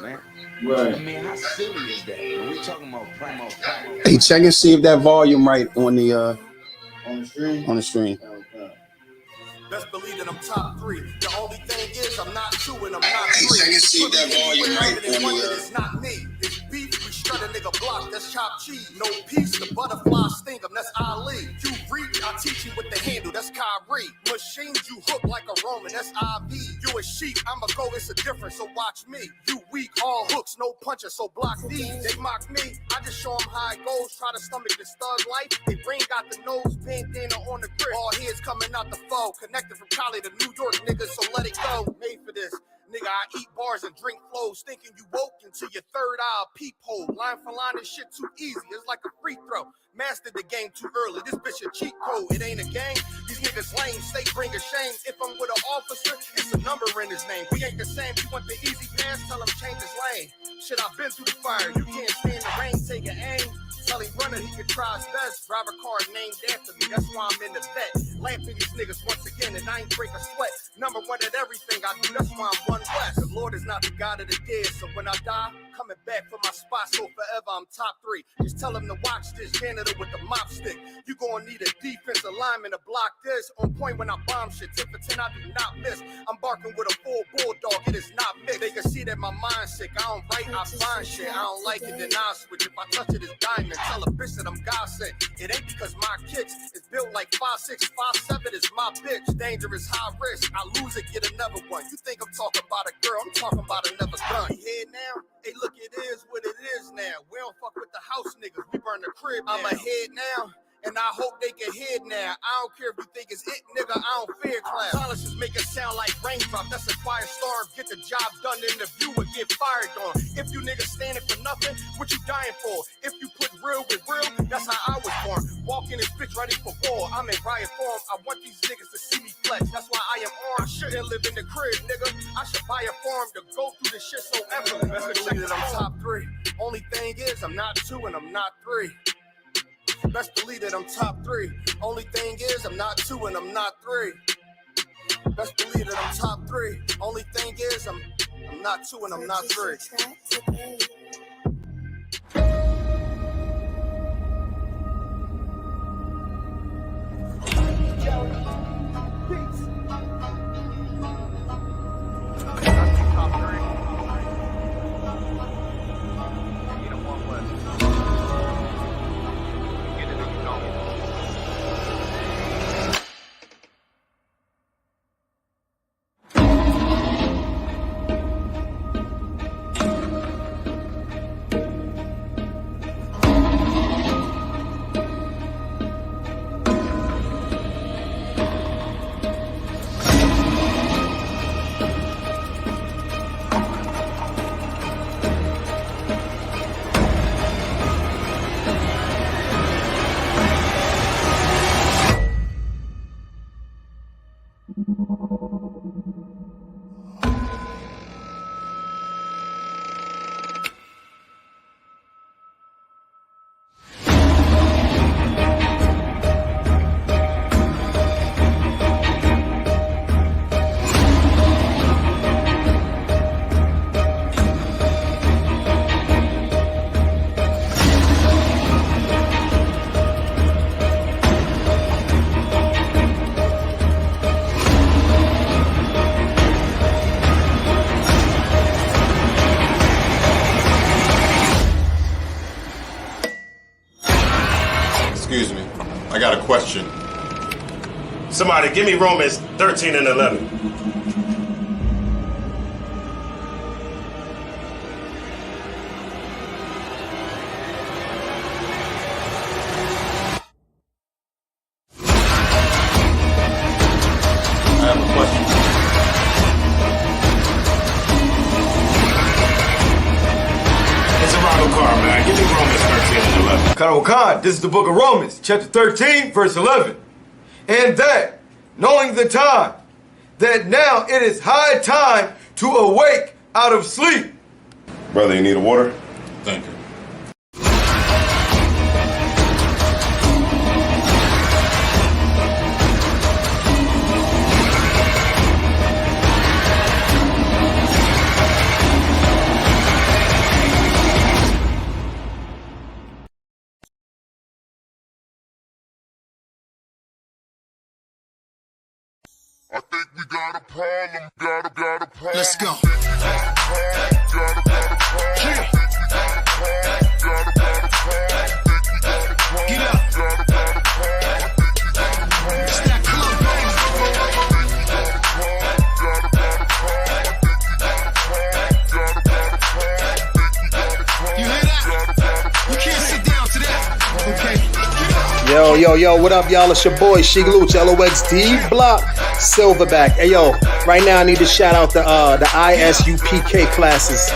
Man. Right. I mean, how silly is that? When we talking about promo. Hey, check and see if that volume right on the stream. On the stream. Okay. Best believe that I'm top 3. The only thing is I'm not 2 and I'm not 3. Check and see if that volume right on the It's not me. It's beef. We strut a nigga block. That's chopped cheese. No peace. The butterfly sting 'em. That's Ali. You reach. I teach you with the handle. That's Kyrie. Machines you hook like a Roman. That's IV. You a sheep. I'm a go. It's a difference. So watch me. You weak. All hooks. No punches. So block these. They mock me. I just show them how it goes. Try to stomach this thug life. They brain got the nose. Bandana on the grip. All heads coming out the foe. Connected from Cali to New York, niggas, so let it go. Made for this. Nigga, I eat bars and drink flows, thinking you woke into your third eye peephole. Line for line, this shit too easy. It's like a free throw. Mastered the game too early. This bitch a cheat code. It ain't a game. These niggas lame. State bring a shame. If I'm with an officer, it's a number in his name. We ain't the same. You want the easy pass? Tell him change his lane. Shit, I've been through the fire. You can't stand the rain. Take an aim. Tell him running, he can try his best. Drive a car named after me. That's why I'm in the vet. Laughing these niggas once again, and I ain't break a sweat. Number one at everything I do. That's why I'm one west. The Lord is not the God of the dead. So when I die, coming back for my spot. So forever, I'm top 3. Just tell him to watch this janitor with the mop stick. You gonna need a defensive lineman to block this. On point when I bomb shit. 10 for 10, I do not miss. I'm barking with a full bulldog. It is not mixed. They can see that my mind's sick. I don't write, I find shit. I don't like it, then I switch. If I touch it, it's diamond. Tell a bitch that I'm God sent. It ain't because my kicks is built like 5'6", 5'7" is my bitch. Dangerous, high risk. I lose it, get another one. You think I'm talking about a girl? I'm talking about another gun. You hear now? Hey, look, it is what it is now. We don't fuck with the house niggas. We burn the crib now. I'm ahead now. And I hope they can hear now. I don't care if you think it's it, nigga. I don't fear class. Silences make it sound like raindrop. That's a quiet storm. Get the job done in the view and get fired on. If you niggas standing for nothing, what you dying for? If you put real with real, that's how I was born. Walking this bitch ready for war. I'm in riot form. I want these niggas to see me flex. That's why I am armed. I shouldn't live in the crib, nigga. I should buy a farm to go through this shit so effortless. Best believe that I'm top 3. Only thing is, I'm not 2 and I'm not 3. Best believe that I'm top 3. Only thing is, I'm not 2 and I'm not 3. Best believe that I'm top 3. Only thing is, I'm not 2 and I'm not 3. Excuse me, I got a question. Somebody give me Romans 13 and 11. I have a question. It's a Ronald car, man. Give me Romans 13 and 11. Khan, this is the book of Romans, chapter 13, verse 11. And that, knowing the time, that now it is high time to awake out of sleep. Brother, you need a water? Thank you. I think we got a problem. Got a problem. Let's go. Get up. It's that club, baby. You hear that? You can't sit down to that. Okay. Yo, what up, y'all? It's your boy, Shigluch, LOXD Block, Silverback. Hey, yo, right now I need to shout out the ISUPK classes.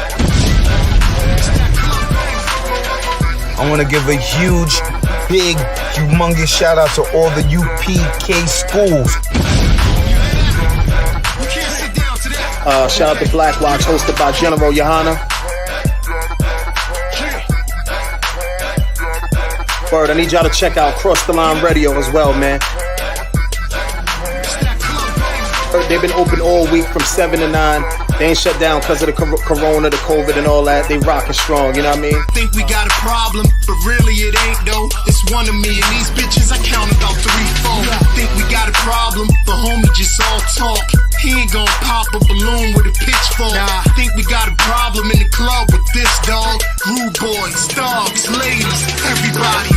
I want to give a huge, big, humongous shout out to all the UPK schools. Shout out to Black Watch, hosted by General Johanna. Word, I need y'all to check out Cross the Line Radio as well, man. They've been open all week from 7 to 9. They ain't shut down because of the corona, the COVID and all that. They rockin' strong, you know what I mean? Think we got a problem, but really it ain't though. It's one of me and these bitches, I count about 3, 4. Think we got a problem, but homie just all talk. He ain't gon' pop a balloon with a pitchfork. Nah, think we got a problem in the club with this dog. Rude boys, dogs, ladies, everybody.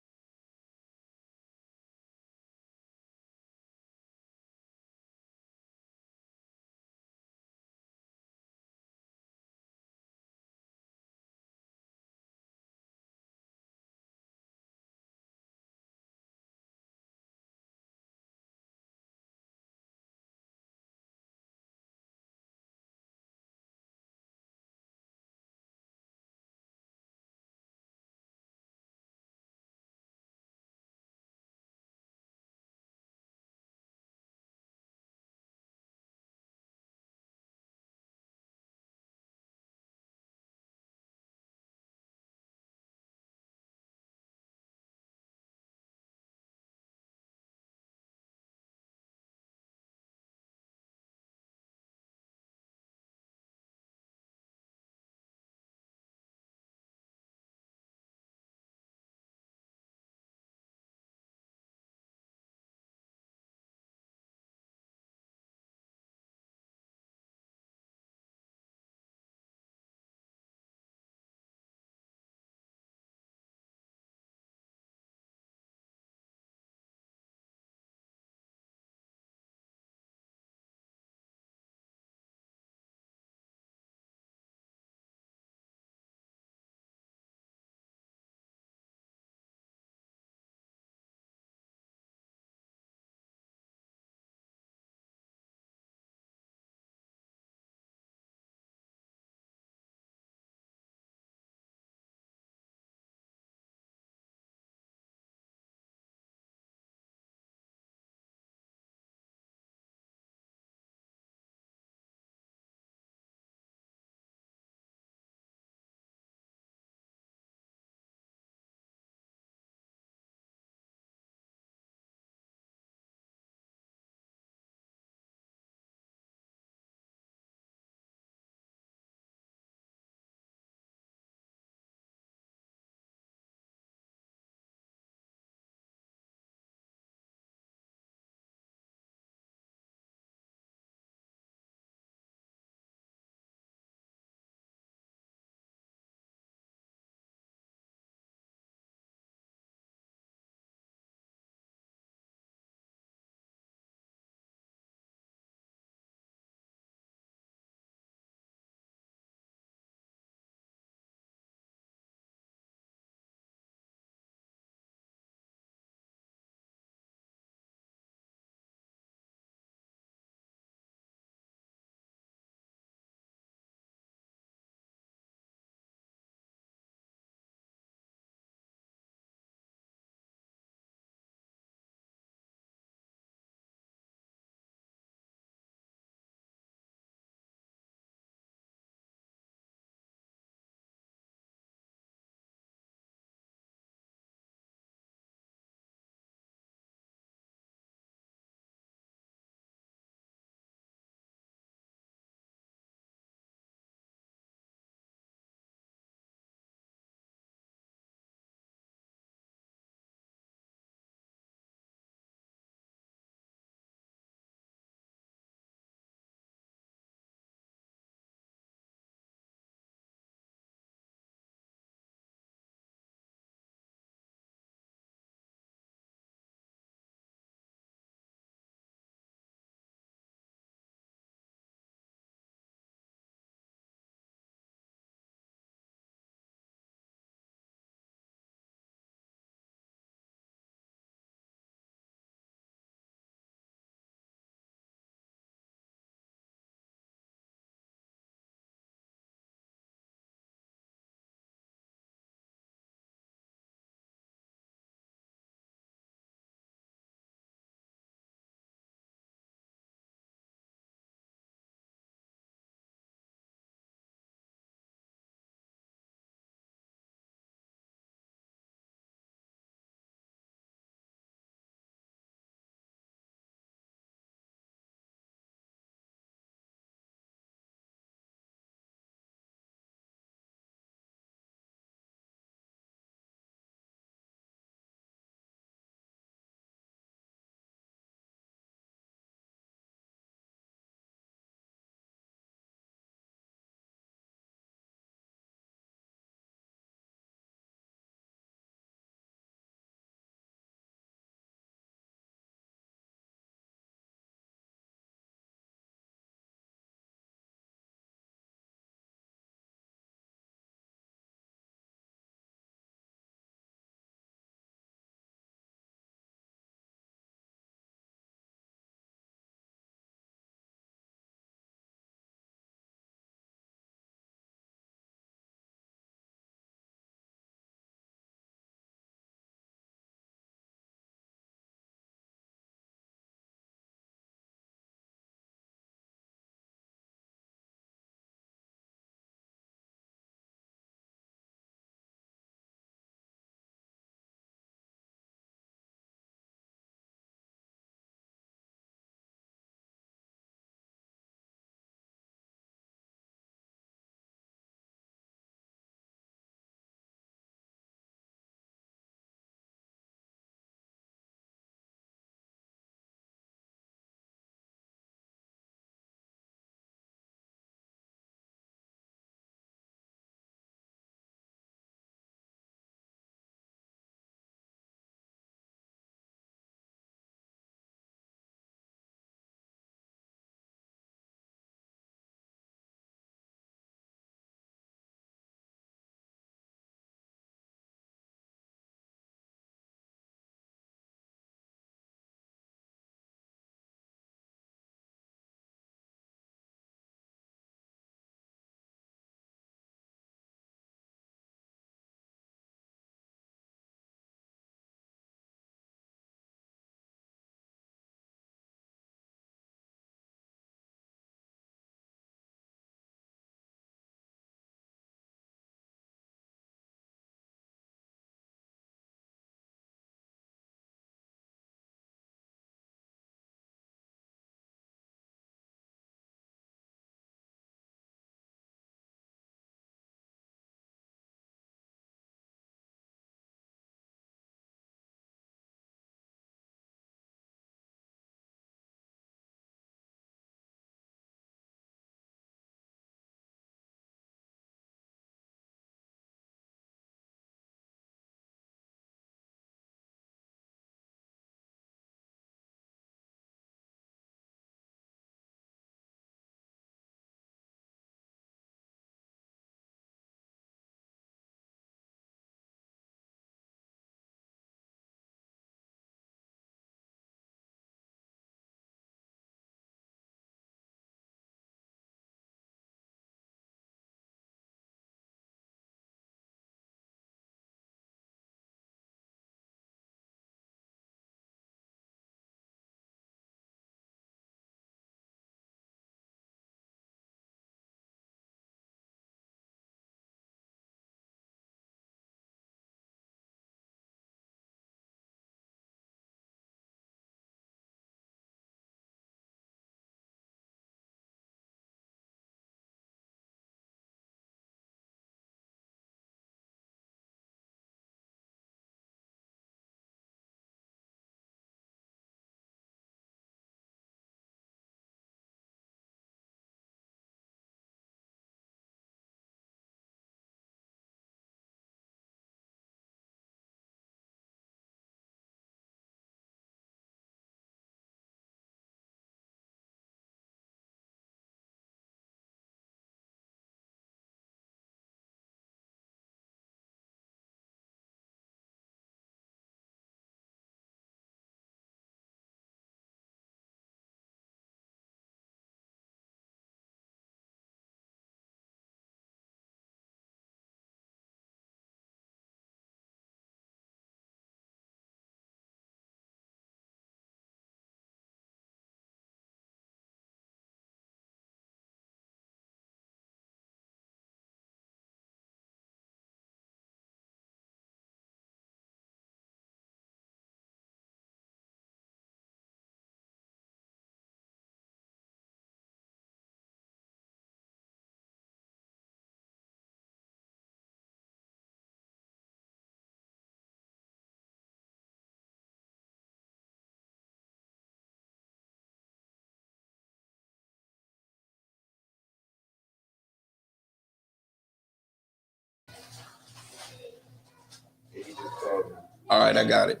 All right, I got it.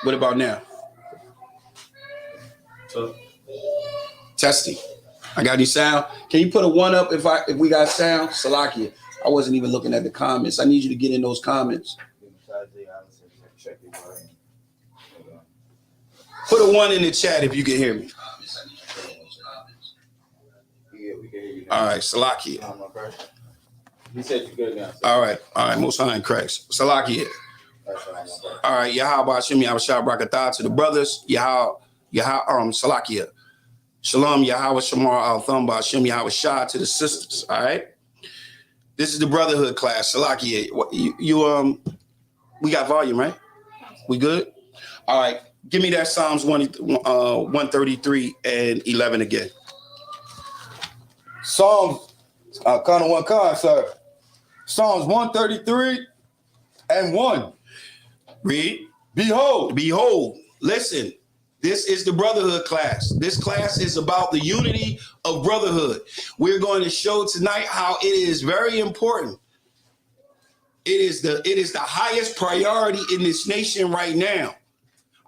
What about now? Testing. I got any sound? Can you put a 1 up if we got sound? Salakia. I wasn't even looking at the comments. I need you to get in those comments. Put a 1 in the chat if you can hear me. All right, Salakia. You said you're good now. All right, Most High and Christ. Salakia. All right, Yahweh Hashem, Yahweh Shah Brakatah to the brothers. Salakia. Shalom, Yahweh Shamar Al Thumba Hashem, Yahweh Shah to the sisters. All right. This is the Brotherhood class. Salakia. We got volume, right? We good? All right. Give me that Psalms 133 and 11 again. Psalms, kind of one kind, sir. Psalms 133 and 1. Read. Behold. Listen, this is the Brotherhood class. This class is about the unity of brotherhood. We're going to show tonight how it is very important. It is the highest priority in this nation right now.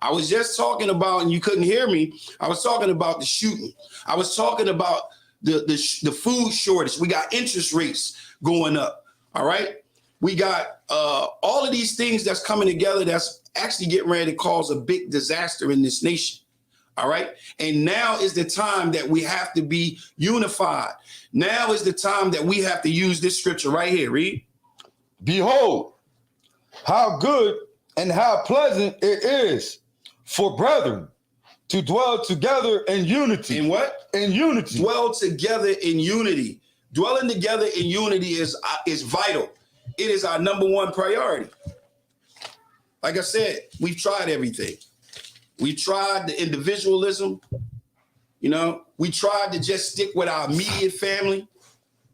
I was just talking about, and you couldn't hear me, I was talking about the shooting. I was talking about the food shortage. We got interest rates going up. All right. We got all of these things that's coming together that's actually getting ready to cause a big disaster in this nation. All right. And now is the time that we have to be unified. Now is the time that we have to use this scripture right here. Read. Behold, how good and how pleasant it is for brethren to dwell together in unity. In what? In unity. Dwell together in unity. Dwelling together in unity is vital. It is our number one priority. Like I said, we've tried everything. We tried the individualism. You know, we tried to just stick with our immediate family.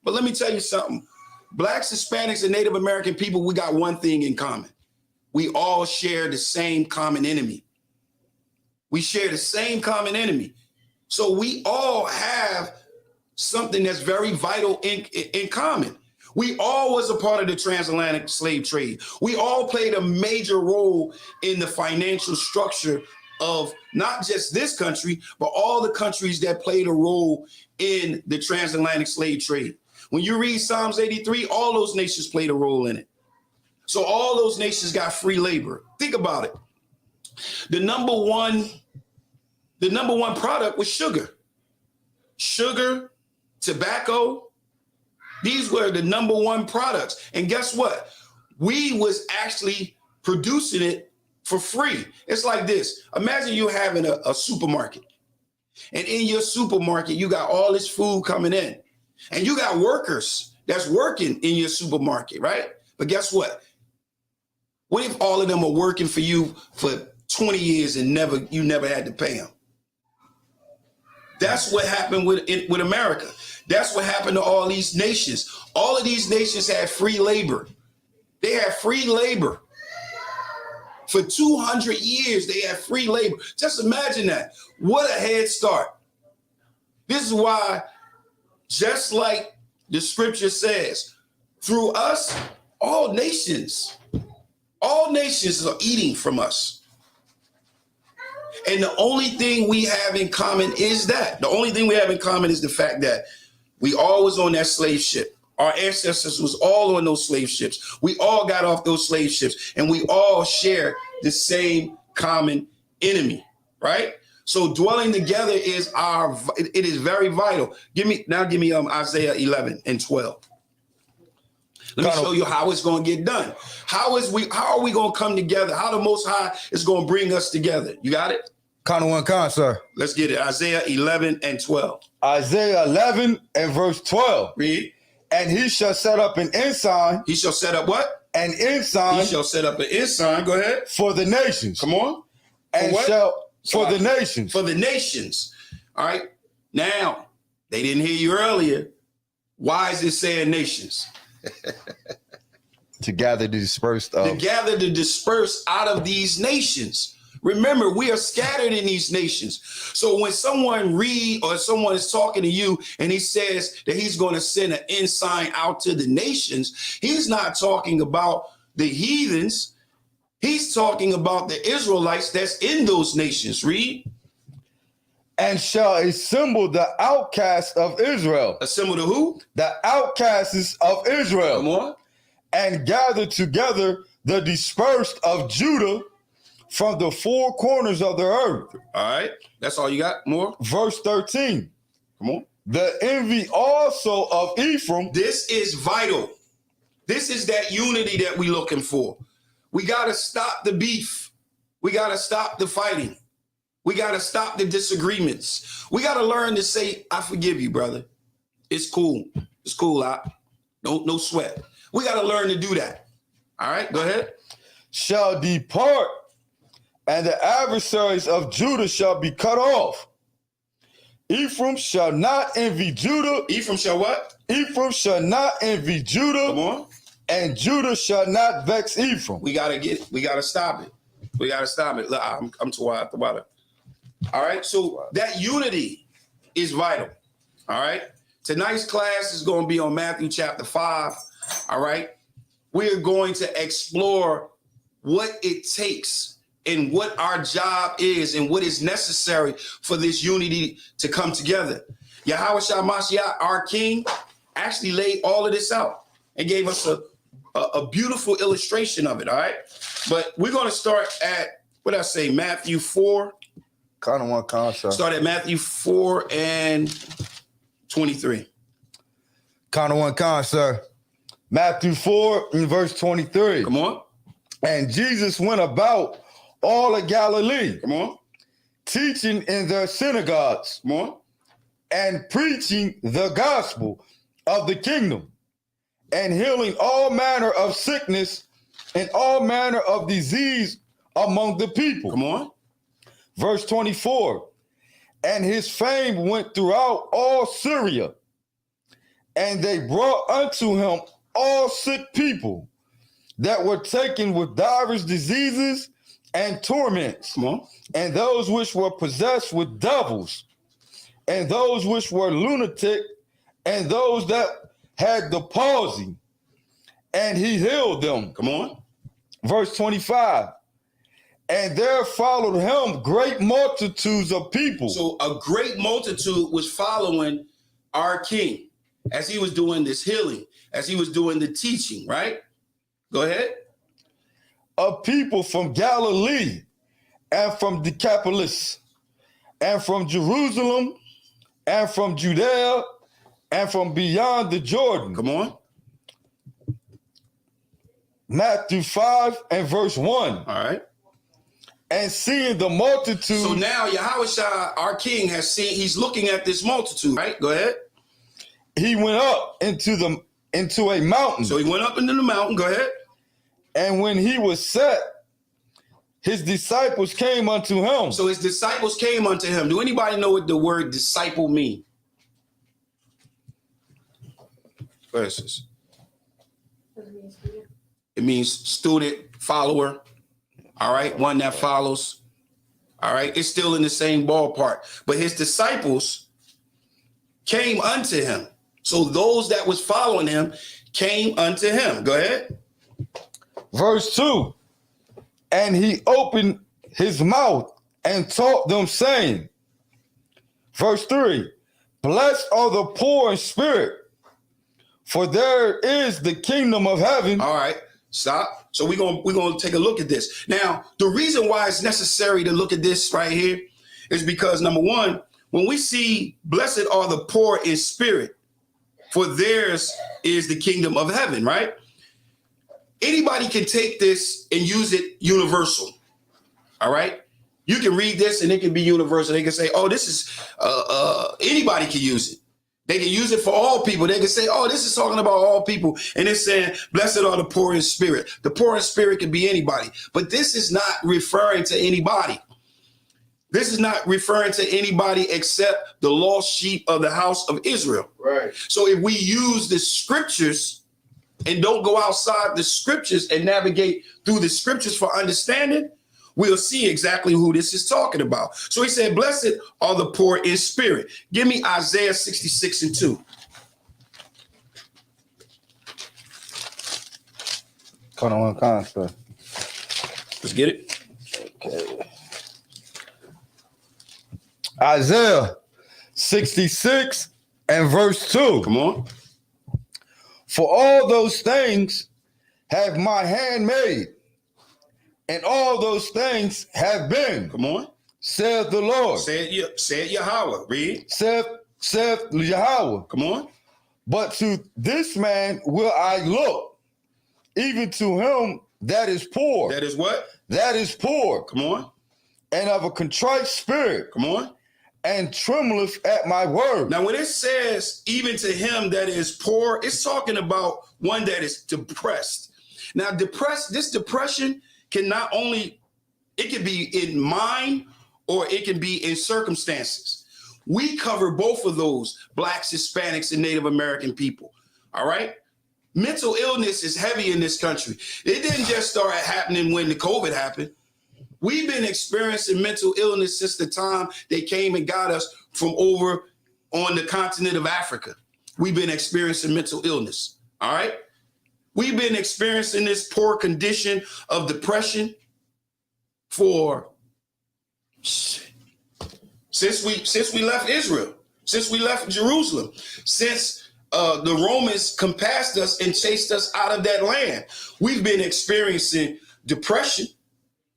But let me tell you something. Blacks, Hispanics, and Native American people, we got one thing in common. We all share the same common enemy. We share the same common enemy. So we all have something that's very vital in common. We all was a part of the transatlantic slave trade. We all played a major role in the financial structure of not just this country, but all the countries that played a role in the transatlantic slave trade. When you read Psalms 83, all those nations played a role in it. So all those nations got free labor. Think about it. The number one product was sugar. Sugar, tobacco, these were the number one products. And guess what? We was actually producing it for free. It's like this. Imagine you having a supermarket. And in your supermarket, you got all this food coming in. And you got workers that's working in your supermarket, right? But guess what? What if all of them are working for you for 20 years and you never had to pay them? That's what happened with America. That's what happened to all these nations. All of these nations had free labor. They had free labor. For 200 years, they had free labor. Just imagine that. What a head start. This is why, just like the scripture says, through us, all nations are eating from us. And the only thing we have in common is that. The only thing we have in common is the fact that we all was on that slave ship. Our ancestors was all on those slave ships. We all got off those slave ships, and we all share the same common enemy, right? So dwelling together is it is very vital. Give me Isaiah 11 and 12. Let me show you how it's going to get done. How are we going to come together? How the Most High is going to bring us together? You got it? Kind of one kind, sir. Let's get it. Isaiah 11 and 12. Isaiah 11 and verse 12. Read. And he shall set up an ensign. He shall set up what? An ensign. He shall set up an ensign. Go ahead. For the nations. Come on. And for the nations. For the nations. All right. Now, they didn't hear you earlier. Why is it saying nations? To gather the dispersed of. To gather the dispersed out of these nations. Remember, we are scattered in these nations. So when someone or someone is talking to you and he says that he's going to send an ensign out to the nations, he's not talking about the heathens. He's talking about the Israelites that's in those nations. Read. And shall assemble the outcasts of Israel. Assemble the who? The outcasts of Israel. Come on. And gather together the dispersed of Judah from the four corners of the earth. All right. That's all you got? More? Verse 13. Come on. The envy also of Ephraim. This is vital. This is that unity that we're looking for. We got to stop the beef. We got to stop the fighting. We got to stop the disagreements. We got to learn to say, I forgive you, brother. It's cool. It's cool. No sweat. We got to learn to do that. All right, go ahead. Shall depart, and the adversaries of Judah shall be cut off. Ephraim shall not envy Judah. Ephraim shall what? Ephraim shall not envy Judah. Come on. And Judah shall not vex Ephraim. We got to stop it. We got to stop it. Look, I'm too wide at the bottom. All right, so that unity is vital. All right, tonight's class is going to be on Matthew chapter 5. All right, we're going to explore what it takes and what our job is and what is necessary for this unity to come together. Yahweh Shah Mashiach, our King, actually laid all of this out and gave us a beautiful illustration of it. All right, but we're going to start at what I say, Matthew 4. Kind of one concept. Start at Matthew 4 and 23. Kind of one concept. Matthew 4 and verse 23. Come on. And Jesus went about all of Galilee. Come on. Teaching in their synagogues. Come on. And preaching the gospel of the kingdom. And healing all manner of sickness and all manner of disease among the people. Come on. Verse 24, and his fame went throughout all Syria, and they brought unto him all sick people that were taken with divers diseases and torments, Come on. and those which were possessed with devils, and those which were lunatic, and those that had the palsy, and he healed them. Come on. Verse 25. And there followed him great multitudes of people. So a great multitude was following our King as he was doing this healing, as he was doing the teaching, right? Go ahead. Of people from Galilee and from Decapolis and from Jerusalem and from Judea and from beyond the Jordan. Come on. Matthew 5 and verse 1. All right. And seeing the multitude. So now Yahweh Shah, our King, he's looking at this multitude, right? Go ahead. He went up into a mountain. So he went up into the mountain. Go ahead. And when he was set, his disciples came unto him. So his disciples came unto him. Do anybody know what the word disciple mean? What is this? It means student, follower. All right, one that follows. All right, it's still in the same ballpark. But his disciples came unto him. So those that was following him came unto him. Go ahead. Verse 2. And he opened his mouth and taught them, saying, verse 3, blessed are the poor in spirit, for there is the kingdom of heaven. All right, stop. So we're gonna take a look at this. Now, the reason why it's necessary to look at this right here is because, number one, when we see blessed are the poor in spirit, for theirs is the kingdom of heaven, right? Anybody can take this and use it universal. All right. You can read this and it can be universal. They can say, oh, this is anybody can use it. They can use it for all people. They can say, oh, this is talking about all people. And it's saying, blessed are the poor in spirit. The poor in spirit can be anybody. But this is not referring to anybody. This is not referring to anybody except the lost sheep of the house of Israel. Right. So if we use the scriptures and don't go outside the scriptures and navigate through the scriptures for understanding, we'll see exactly who this is talking about. So he said, blessed are the poor in spirit. Give me Isaiah 66 and 2. Kind of one concept. Let's get it. Okay. Isaiah 66 and verse 2. Come on. For all those things have my hand made, and all those things have been. Come on. Saith the Lord. Say it Yahweh. Read. Saith Yahweh. Come on. But to this man will I look, even to him that is poor. That is what? That is poor. Come on. And of a contrite spirit. Come on. And trembleth at my word. Now, when it says even to him that is poor, it's talking about one that is depressed. Now, this depression can not only, it can be in mind or it can be in circumstances. We cover both of those, Blacks, Hispanics, and Native American people. All right. Mental illness is heavy in this country. It didn't just start happening when the COVID happened. We've been experiencing mental illness since the time they came and got us from over on the continent of Africa. We've been experiencing mental illness. All right. We've been experiencing this poor condition of depression for since we left Israel, since we left Jerusalem, since the Romans compassed us and chased us out of that land. We've been experiencing depression,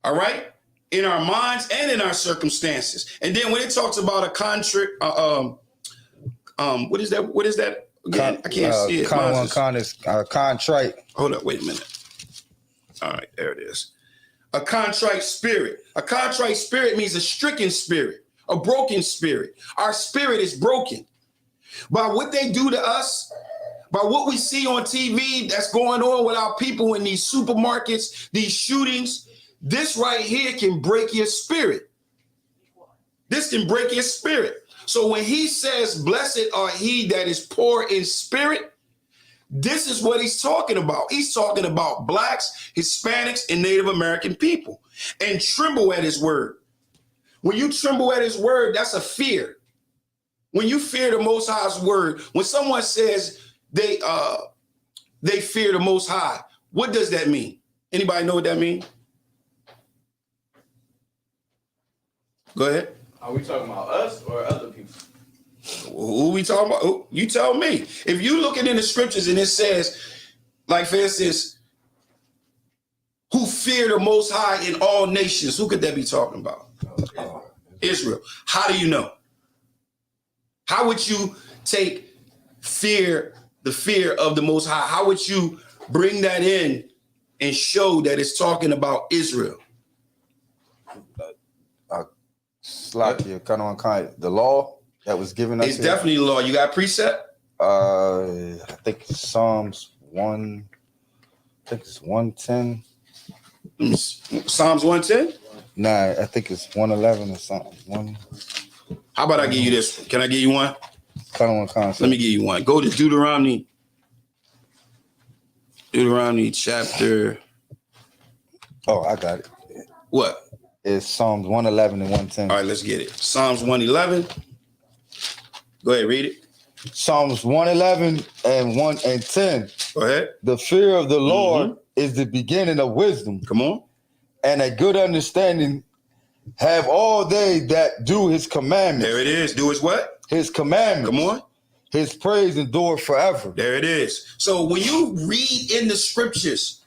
all right, in our minds and in our circumstances. And then when it talks about a contract, what is that? What is that? Again, I can't see it. Contrite. Hold up, wait a minute. All right, there it is. A contrite spirit. A contrite spirit means a stricken spirit, a broken spirit. Our spirit is broken by what they do to us, by what we see on TV that's going on with our people in these supermarkets, these shootings. This right here can break your spirit. This can break your spirit. So when he says, blessed are he that is poor in spirit, this is what he's talking about. He's talking about Blacks, Hispanics, and Native American people. And tremble at his word. When you tremble at his word, that's a fear. When you fear the Most High's word, when someone says they fear the Most High, what does that mean? Anybody know what that means? Go ahead. Are we talking about us or other people? Who we talking about? Who? You tell me. If you looking in the scriptures and it says, like for instance, who fear the Most High in all nations, who could that be talking about? Israel. How do you know? How would you take the fear of the Most High? How would you bring that in and show that it's talking about Israel? The law that was given us. It's definitely the law. You got precept? I think Psalms 1. I think it's 110. Psalms 110? Nah, I think it's 111 or something. How about I give you this one? Can I give you one? Let me give you one. Go to Deuteronomy chapter. Oh, I got it. What? It's Psalms 111 and 110. All right, let's get it. Psalms 111. Go ahead, read it. Psalms 111 and 1 and 10. Go ahead. The fear of the Lord is the beginning of wisdom. Come on. And a good understanding have all they that do his commandments. There it is. Do his what? His commandments. Come on. His praise endure forever. There it is. So when you read in the scriptures,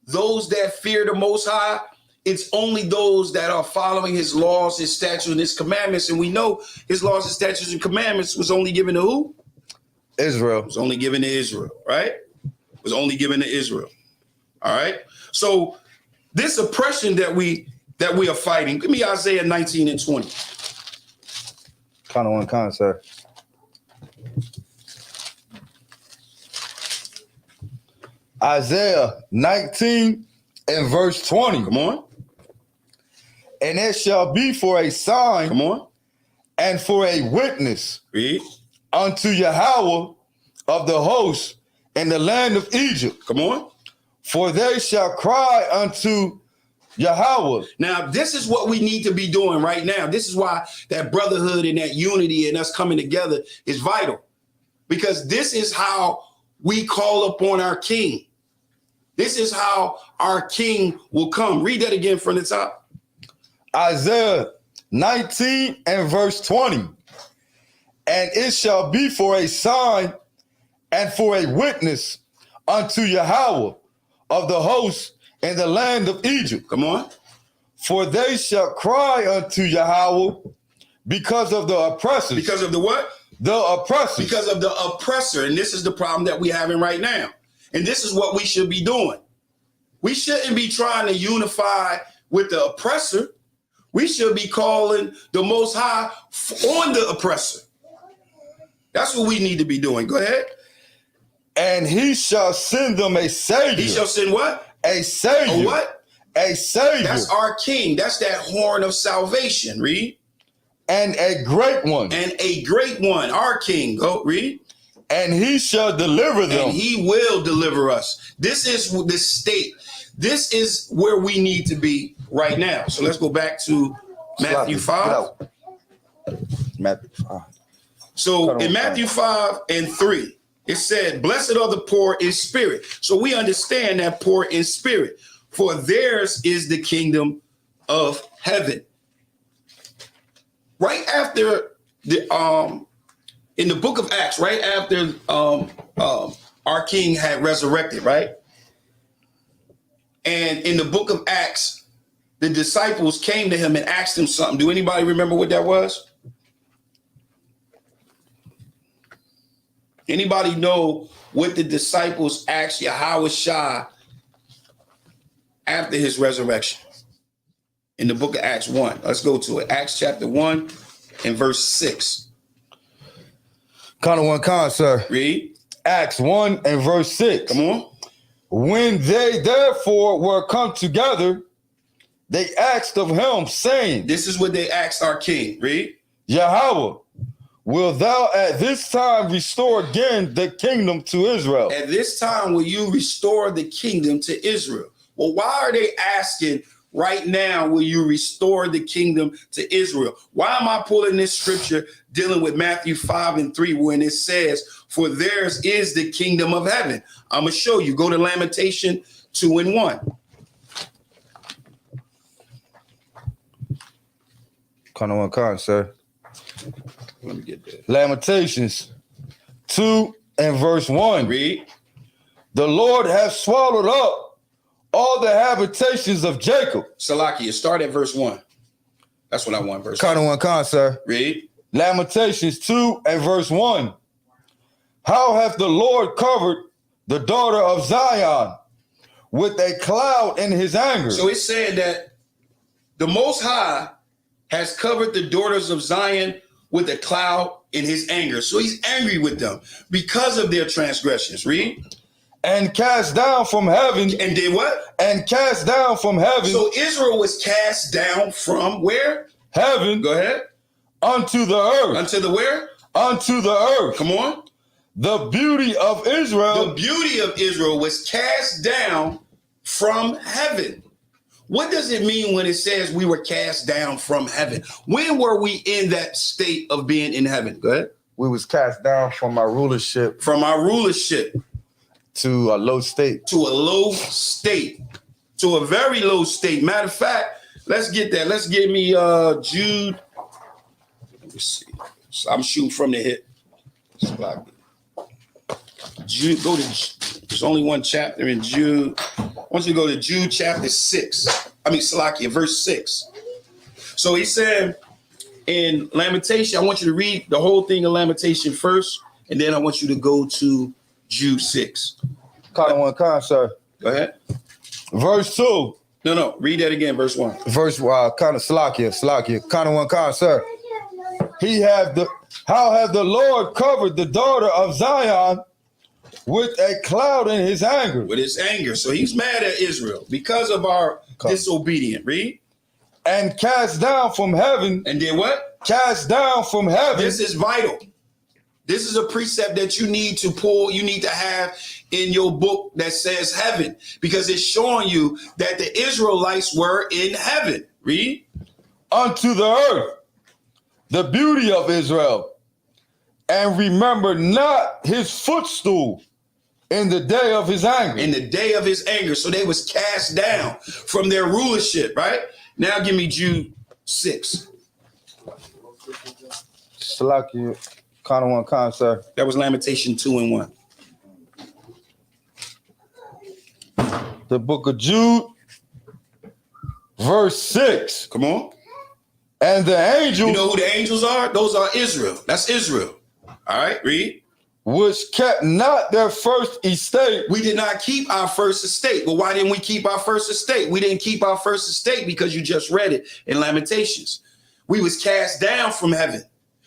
those that fear the Most High, it's only those that are following his laws, his statutes, and his commandments. And we know his laws, his statutes, and commandments was only given to who? Israel. It was only given to Israel, right? It was only given to Israel. All right. So this oppression that we are fighting, give me Isaiah 19 and 20. Kind of one kind, sir. Isaiah 19 and verse 20. Come on. And it shall be for a sign. Come on. And for a witness. Read. Unto Yahweh of the host in the land of Egypt. Come on. For they shall cry unto Yahweh. Now, this is what we need to be doing right now. This is why that brotherhood and that unity and us coming together is vital. Because this is how we call upon our King. This is how our king will come. Read that again from the top. Isaiah 19 and verse 20. And it shall be for a sign and for a witness unto Yahweh of the hosts in the land of Egypt. Come on. For they shall cry unto Yahweh because of the oppressors. Because of the what? The oppressors. Because of the oppressor. And this is the problem that we're having right now. And this is what we should be doing. We shouldn't be trying to unify with the oppressor. We should be calling the Most High on the oppressor. That's what we need to be doing. Go ahead. And he shall send them a savior. He shall send what? A savior. A what? A savior. That's our king. That's that horn of salvation. Read. And a great one. And a great one. Our king. Go read. And he shall deliver them. And he will deliver us. This is the state. This is where we need to be right now. So let's go back to Matthew 5. Matthew 5. So in Matthew 5 and 3, it said, blessed are the poor in spirit. So we understand that poor in spirit, for theirs is the kingdom of heaven. Right after the in the book of Acts, right after our king had resurrected, right? And in the book of Acts, the disciples came to him and asked him something. Do anybody remember what that was? Anybody know what the disciples asked Yahweh Shah after his resurrection? In the book of Acts 1. Let's go to it. Acts chapter 1 and verse 6. Con, sir. Read. Acts 1 and verse 6. Come on. When they therefore were come together, they asked of him, saying, this is what they asked our king. Read. Yahweh, will thou at this time restore again the kingdom to Israel? At this time will you restore the kingdom to Israel? Well, why are they asking right now, will you restore the kingdom to Israel? Why am I pulling this scripture dealing with Matthew 5 and 3 when it says, for theirs is the kingdom of heaven? I'm going to show you. Go to Lamentation 2 and 1. Con, sir. Let me get there. Lamentations 2 and verse 1. Read. The Lord hath swallowed up all the habitations of Jacob. Salakia, start at verse 1. That's what I want, verse 1, sir. Read. Lamentations 2 and verse 1. How hath the Lord covered the daughter of Zion with a cloud in his anger? So it's saying that the Most High has covered the daughters of Zion with a cloud in his anger. So he's angry with them because of their transgressions. Read. And cast down from heaven. And did what? And cast down from heaven. So Israel was cast down from where? Heaven. Go ahead. Unto the earth. Unto the where? Unto the earth. Come on. The beauty of Israel. The beauty of Israel was cast down from heaven. What does it mean when it says we were cast down from heaven? When were we in that state of being in heaven? Go ahead. We was cast down from our rulership. From our rulership. To a low state. To a low state. To a very low state. Matter of fact, let's get that. Let's get me Jude. Let me see. So I'm shooting from the hip. Jude, go to, there's only one chapter in Jude. I want you to go to Jude chapter 6. Salakia, verse 6. So he said in Lamentation, I want you to read the whole thing of Lamentation first, and then I want you to go to Jude 6. Con, sir. Go ahead. Verse 2. No. Read that again, verse 1. Verse Salakia. Con, sir. How have the Lord covered the daughter of Zion with a cloud in his anger? With his anger. So he's mad at Israel because of our disobedience. Read. And cast down from heaven. And then what? Cast down from heaven. This is vital. This is a precept that you need to pull, you need to have in your book that says heaven, because it's showing you that the Israelites were in heaven. Read. Unto the earth, the beauty of Israel, and remember not his footstool. in the day of his anger. In the day of his anger. So they was cast down from their rulership, right? Now give me Jude 6. Salaki, Kana one con, sir. That was Lamentation 2 and 1. The book of Jude, verse 6. Come on. And the angels, you know who the angels are? Those are Israel. That's Israel. All right, read. Which kept not their first estate. We did not keep our first estate. Well, why didn't we keep our first estate? We didn't keep our first estate because you just read it in Lamentations. We was cast down from heaven.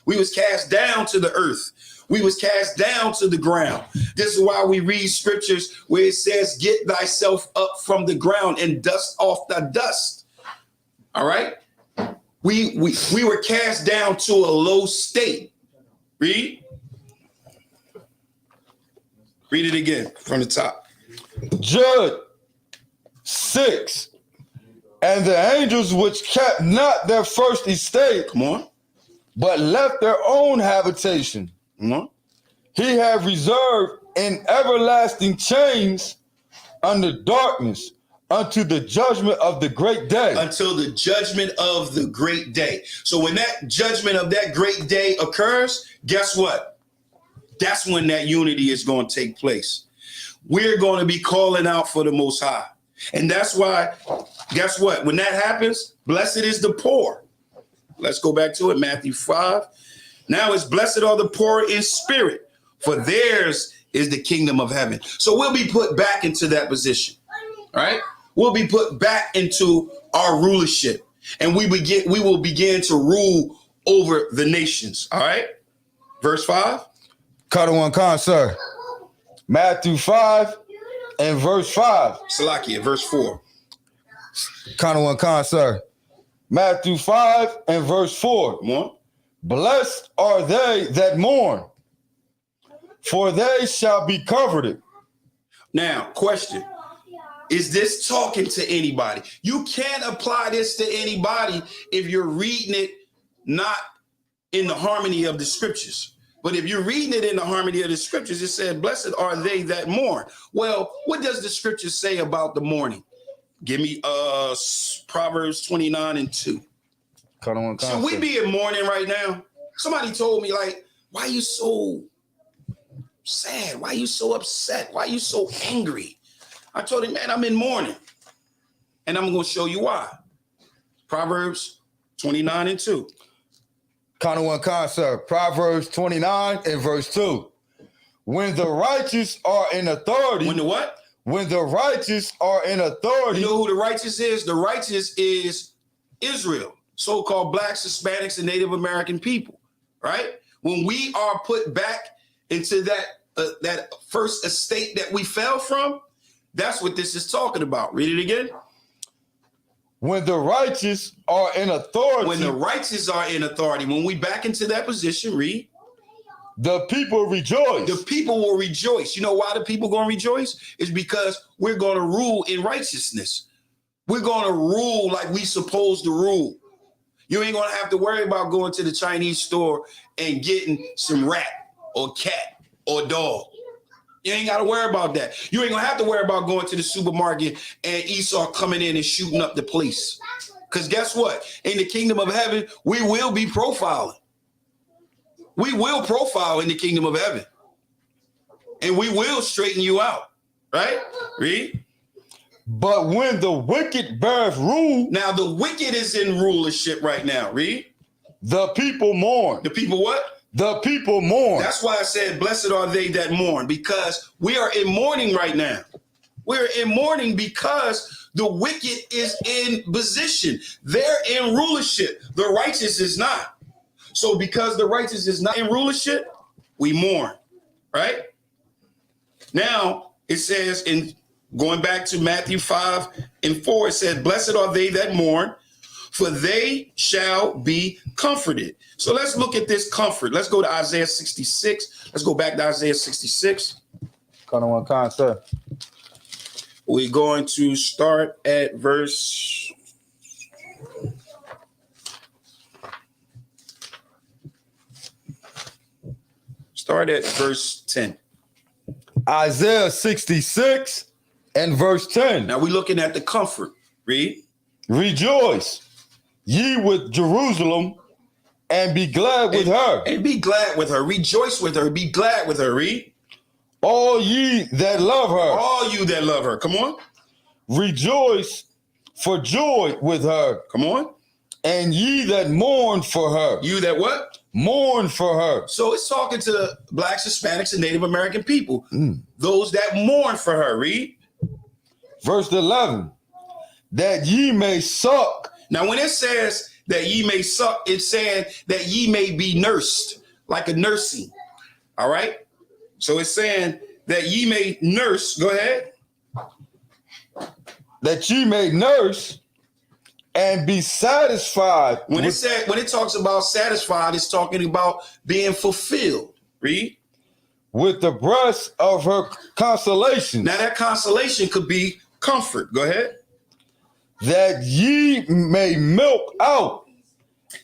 We was cast down to the earth. We was cast down to the ground. This is why we read scriptures where it says, get thyself up from the ground and dust off the dust. All right. We were cast down to a low state. Read. Read it again from the top. Jude 6. And the angels which kept not their first estate. Come on. But left their own habitation. Come on. He have reserved in everlasting chains under darkness unto the judgment of the great day. Until the judgment of the great day. So when that judgment of that great day occurs, guess what? That's when that unity is going to take place. We're going to be calling out for the Most High. And that's why, guess what? When that happens, blessed is the poor. Let's go back to it, Matthew 5. Now it's blessed are the poor in spirit, for theirs is the kingdom of heaven. So we'll be put back into that position, all right? We'll be put back into our rulership, and we will begin to rule over the nations, all right? Verse 5. Cut one con, sir. Matthew 5 and verse 5. Salakia, verse 4. Cut one con, sir. Matthew 5 and verse 4. Come on. Blessed are they that mourn, for they shall be comforted. Now, question. Is this talking to anybody? You can't apply this to anybody if you're reading it not in the harmony of the scriptures. But if you're reading it in the harmony of the scriptures, it said, blessed are they that mourn. Well, what does the scripture say about the mourning? Give me Proverbs 29 and 2. Should we be in mourning right now? Somebody told me, like, why are you so sad? Why are you so upset? Why are you so angry? I told him, man, I'm in mourning. And I'm going to show you why. Proverbs 29 and 2. Kind one concept. Proverbs 29 and verse 2. When the righteous are in authority. When the what? When the righteous are in authority. You know who the righteous is? The righteous is Israel, so-called blacks, Hispanics, and Native American people, right? When we are put back into that first estate that we fell from, that's what this is talking about. Read it again. When the righteous are in authority. When the righteous are in authority. When we back into that position, read. The people rejoice. The people will rejoice. You know why the people going to rejoice? It's because we're going to rule in righteousness. We're going to rule like we supposed to rule. You ain't going to have to worry about going to the Chinese store and getting some rat or cat or dog. You ain't got to worry about that. You ain't going to have to worry about going to the supermarket and Esau coming in and shooting up the place. Because guess what? In the kingdom of heaven, we will be profiling. We will profile in the kingdom of heaven. And we will straighten you out. Right? Read. But when the wicked beareth rule. Now the wicked is in rulership right now. Read. The people mourn. The people what? The people mourn. That's why I said, blessed are they that mourn, because we are in mourning right now. We're in mourning because the wicked is in position. They're in rulership. The righteous is not. So because the righteous is not in rulership, we mourn, right? Now it says, in going back to Matthew 5 and 4, it said, blessed are they that mourn, for they shall be comforted. So let's look at this comfort. Let's go to Isaiah 66. Let's go back to Isaiah 66. Kind of one concept. We're going to start at verse. Start at verse 10. Isaiah 66 and verse 10. Now we're looking at the comfort. Read. Rejoice, ye with Jerusalem, and be glad with her. And be glad with her. Rejoice with her. Be glad with her. Read. All ye that love her. All you that love her. Come on. Rejoice for joy with her. Come on. And ye that mourn for her. You that what? Mourn for her. So it's talking to blacks, Hispanics, and Native American people. Those that mourn for her. Read. Verse 11. That ye may suck. Now when it says that ye may suck, it's saying that ye may be nursed, like a nursing. All right? So it's saying that ye may nurse. Go ahead. That ye may nurse and be satisfied. When it talks about satisfied, it's talking about being fulfilled. Read. With the breast of her consolation. Now that consolation could be comfort. Go ahead. That ye may milk out.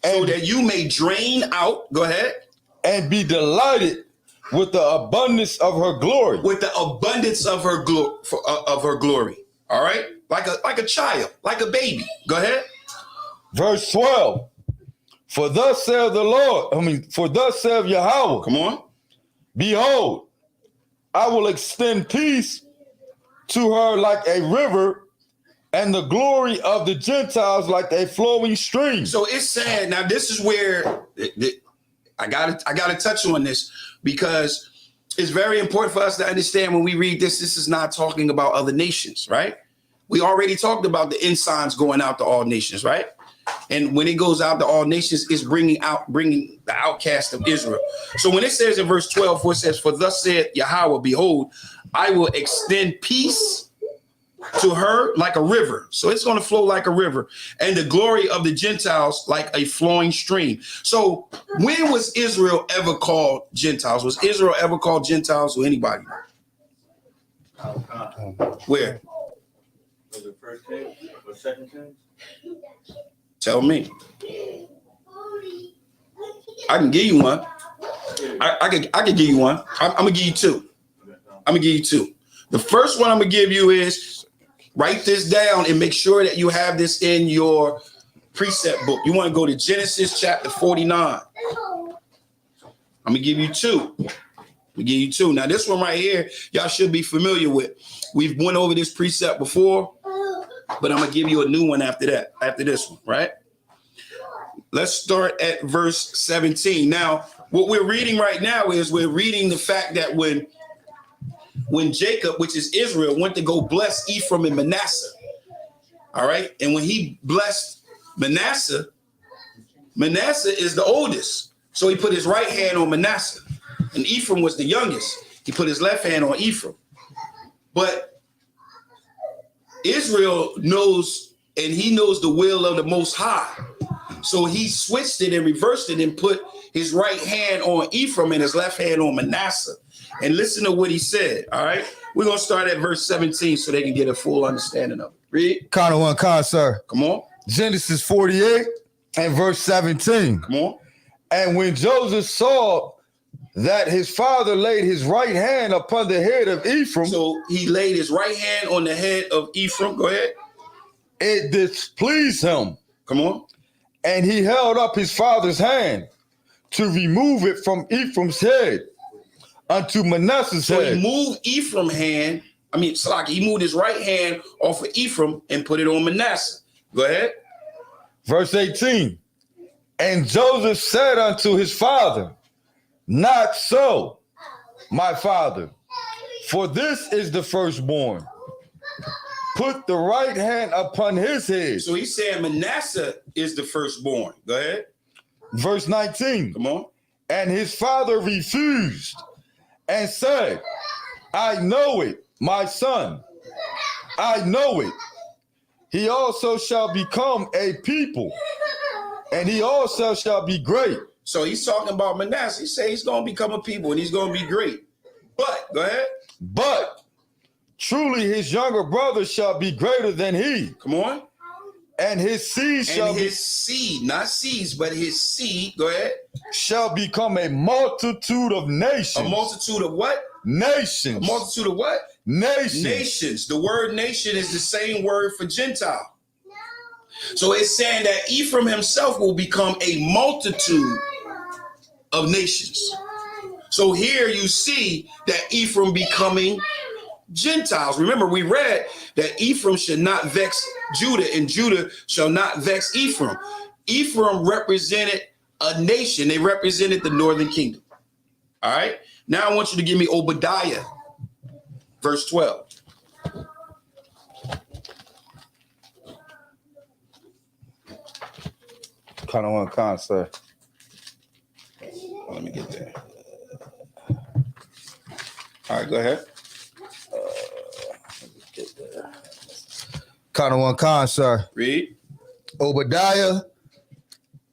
So that you may drain out. Go ahead. And be delighted with the abundance of her glory. With the abundance of her glory. All right? Like a child, like a baby. Go ahead. Verse 12. For thus saith the Lord, for thus saith Yahweh. Come on. Behold, I will extend peace to her like a river, and the glory of the Gentiles like a flowing stream. So it's saying, now this is where I gotta touch on this, because it's very important for us to understand when we read this is not talking about other nations, right? We already talked about the ensigns going out to all nations, right? And when it goes out to all nations, it's bringing the outcast of Israel. So when it says in verse 12, where it says, for thus saith Yahweh, behold, I will extend peace to her like a river. So it's going to flow like a river, and the glory of the Gentiles like a flowing stream. So when was Israel ever called Gentiles? Was Israel ever called Gentiles or anybody? Where? Was it first Kings or second Kings? Tell me. I can give you one. I can give you one. I'm gonna give you two. The first one I'm gonna give you is, write this down and make sure that you have this in your precept book. You want to go to Genesis chapter 49. I'm gonna give you two. Now this one right here, y'all should be familiar with. We've went over this precept before, but I'm gonna give you a new one after that, after this one, right? Let's start at verse 17. Now, what we're reading right now is we're reading the fact that when Jacob, which is Israel, went to go bless Ephraim and Manasseh, all right? And when he blessed Manasseh, Manasseh is the oldest. So he put his right hand on Manasseh. And Ephraim was the youngest. He put his left hand on Ephraim. But Israel knows, and he knows the will of the Most High. So he switched it and reversed it and put his right hand on Ephraim and his left hand on Manasseh. And listen to what he said, all right? We're going to start at verse 17 so they can get a full understanding of it. Read. Count one, sir. Come on. Genesis 48 and verse 17. Come on. And when Joseph saw that his father laid his right hand upon the head of Ephraim. So he laid his right hand on the head of Ephraim. Go ahead. It displeased him. Come on. And he held up his father's hand to remove it from Ephraim's head unto Manasseh's head. So he moved Ephraim's hand. He moved his right hand off of Ephraim and put it on Manasseh. Go ahead. Verse 18. And Joseph said unto his father, not so, my father, for this is the firstborn. Put the right hand upon his head. So he's saying Manasseh is the firstborn. Go ahead. Verse 19. Come on. And his father refused and said, I know it, my son. I know it. He also shall become a people, and he also shall be great. So he's talking about Manasseh. He says he's going to become a people and he's going to be great. But, go ahead. But truly his younger brother shall be greater than he. Come on. And his seed shall be. His seed, not seeds, but his seed, go ahead. Shall become a multitude of nations. A multitude of what? nations. A multitude of what? Nations. Nations. The word nation is the same word for Gentile. So it's saying that Ephraim himself will become a multitude of nations. So here you see that Ephraim becoming Gentiles. Remember, we read that Ephraim should not vex Judah, and Judah shall not vex Ephraim. Ephraim represented a nation. They represented the northern kingdom. All right. Now I want you to give me Obadiah, verse 12. Kind of one con, sir. Let me get there. All right, go ahead. Kind of one con, sir. Read. Obadiah,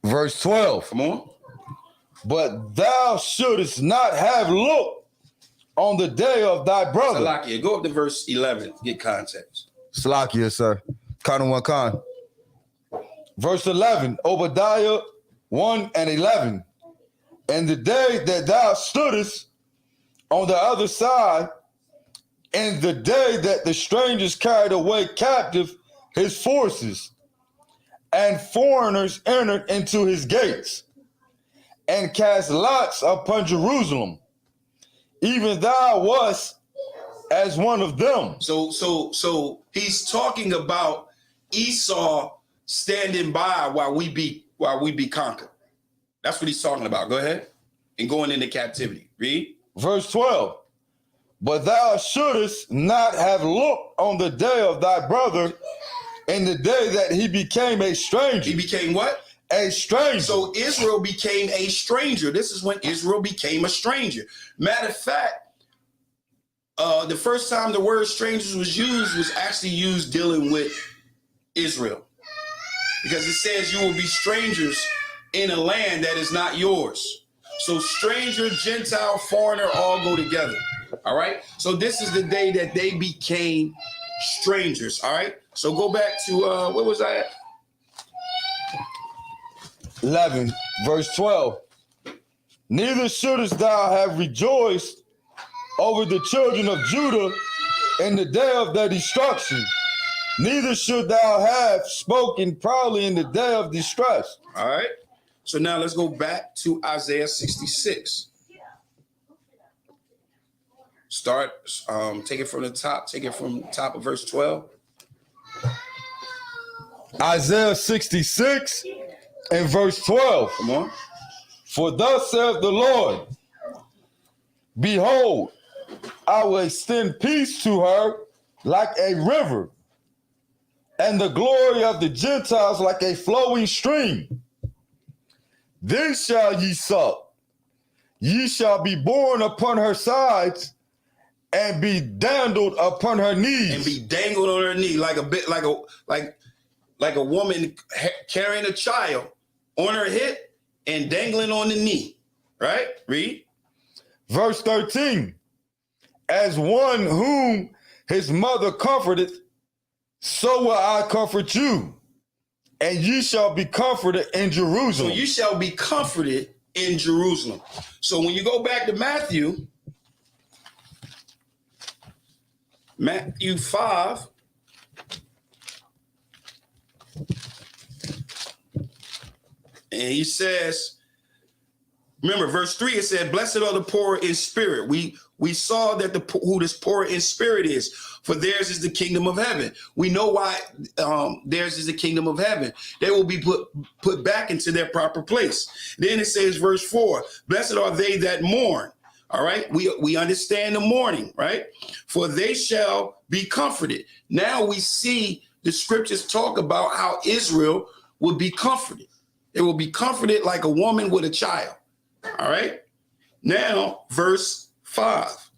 verse 12. Come on. But thou shouldest not have looked on the day of thy brother. Salakia, go up to verse 11. Get context. Salakia, sir. Kind of one con. Verse 11, Obadiah 1 and 11. And the day that thou stoodest on the other side, and the day that the strangers carried away captive his forces, and foreigners entered into his gates, and cast lots upon Jerusalem, even thou wast as one of them. So he's talking about Esau standing by while we be conquered. That's what he's talking about. Go ahead. And going into captivity. Read. Verse 12. But thou shouldest not have looked on the day of thy brother, in the day that he became a stranger. He became what? A stranger. So Israel became a stranger. This is when Israel became a stranger. Matter of fact, the first time the word strangers was used was actually used dealing with Israel. Because it says you will be strangers in a land that is not yours. So stranger, Gentile, foreigner all go together. All right. So this is the day that they became strangers. All right. So go back to where was I at? 11, verse 12. Neither shouldest thou have rejoiced over the children of Judah in the day of their destruction. Neither should thou have spoken proudly in the day of distress. All right. So now let's go back to Isaiah 66. Start, take it from the top. Take it from the top of verse 12. Isaiah 66 and verse 12. Come on. For thus saith the Lord, behold, I will extend peace to her like a river, and the glory of the Gentiles like a flowing stream. Then shall ye suck, ye shall be borne upon her sides, and be dandled upon her knees. And be dangled on her knee like a woman carrying a child on her hip and dangling on the knee. Right? Read. Verse 13. As one whom his mother comforted, so will I comfort you, and ye shall be comforted in Jerusalem. So you shall be comforted in Jerusalem. So when you go back to Matthew 5, and he says, remember verse 3, it said, blessed are the poor in spirit. We saw that who this poor in spirit is, for theirs is the kingdom of heaven. We know why theirs is the kingdom of heaven. They will be put back into their proper place. Then it says, verse 4, blessed are they that mourn. All right, we understand the mourning, right? For they shall be comforted. Now we see the scriptures talk about how Israel will be comforted. They will be comforted like a woman with a child. All right. Now, verse 5.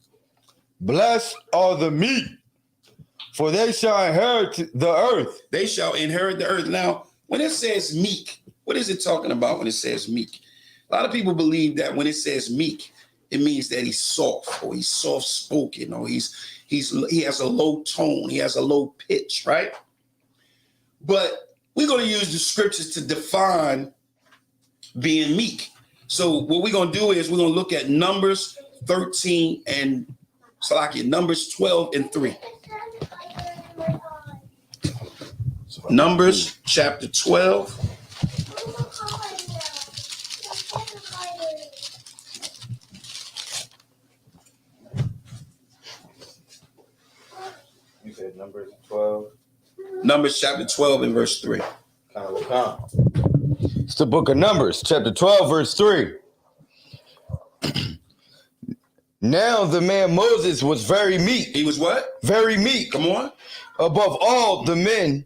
Blessed are the meek, for they shall inherit the earth. They shall inherit the earth. Now, when it says meek, what is it talking about when it says meek? A lot of people believe that when it says meek, it means that he's soft, or he's soft-spoken, or he has a low tone, he has a low pitch, right? But we're going to use the scriptures to define being meek. So what we're going to do is we're going to look at Numbers 13 and Salakia, Numbers 12 and 3. Numbers chapter 12. You said Numbers 12. Numbers chapter 12 and verse 3. It's the book of Numbers, chapter 12, verse 3. Now the man Moses was very meek. He was what? Very meek. Come on. Above all the men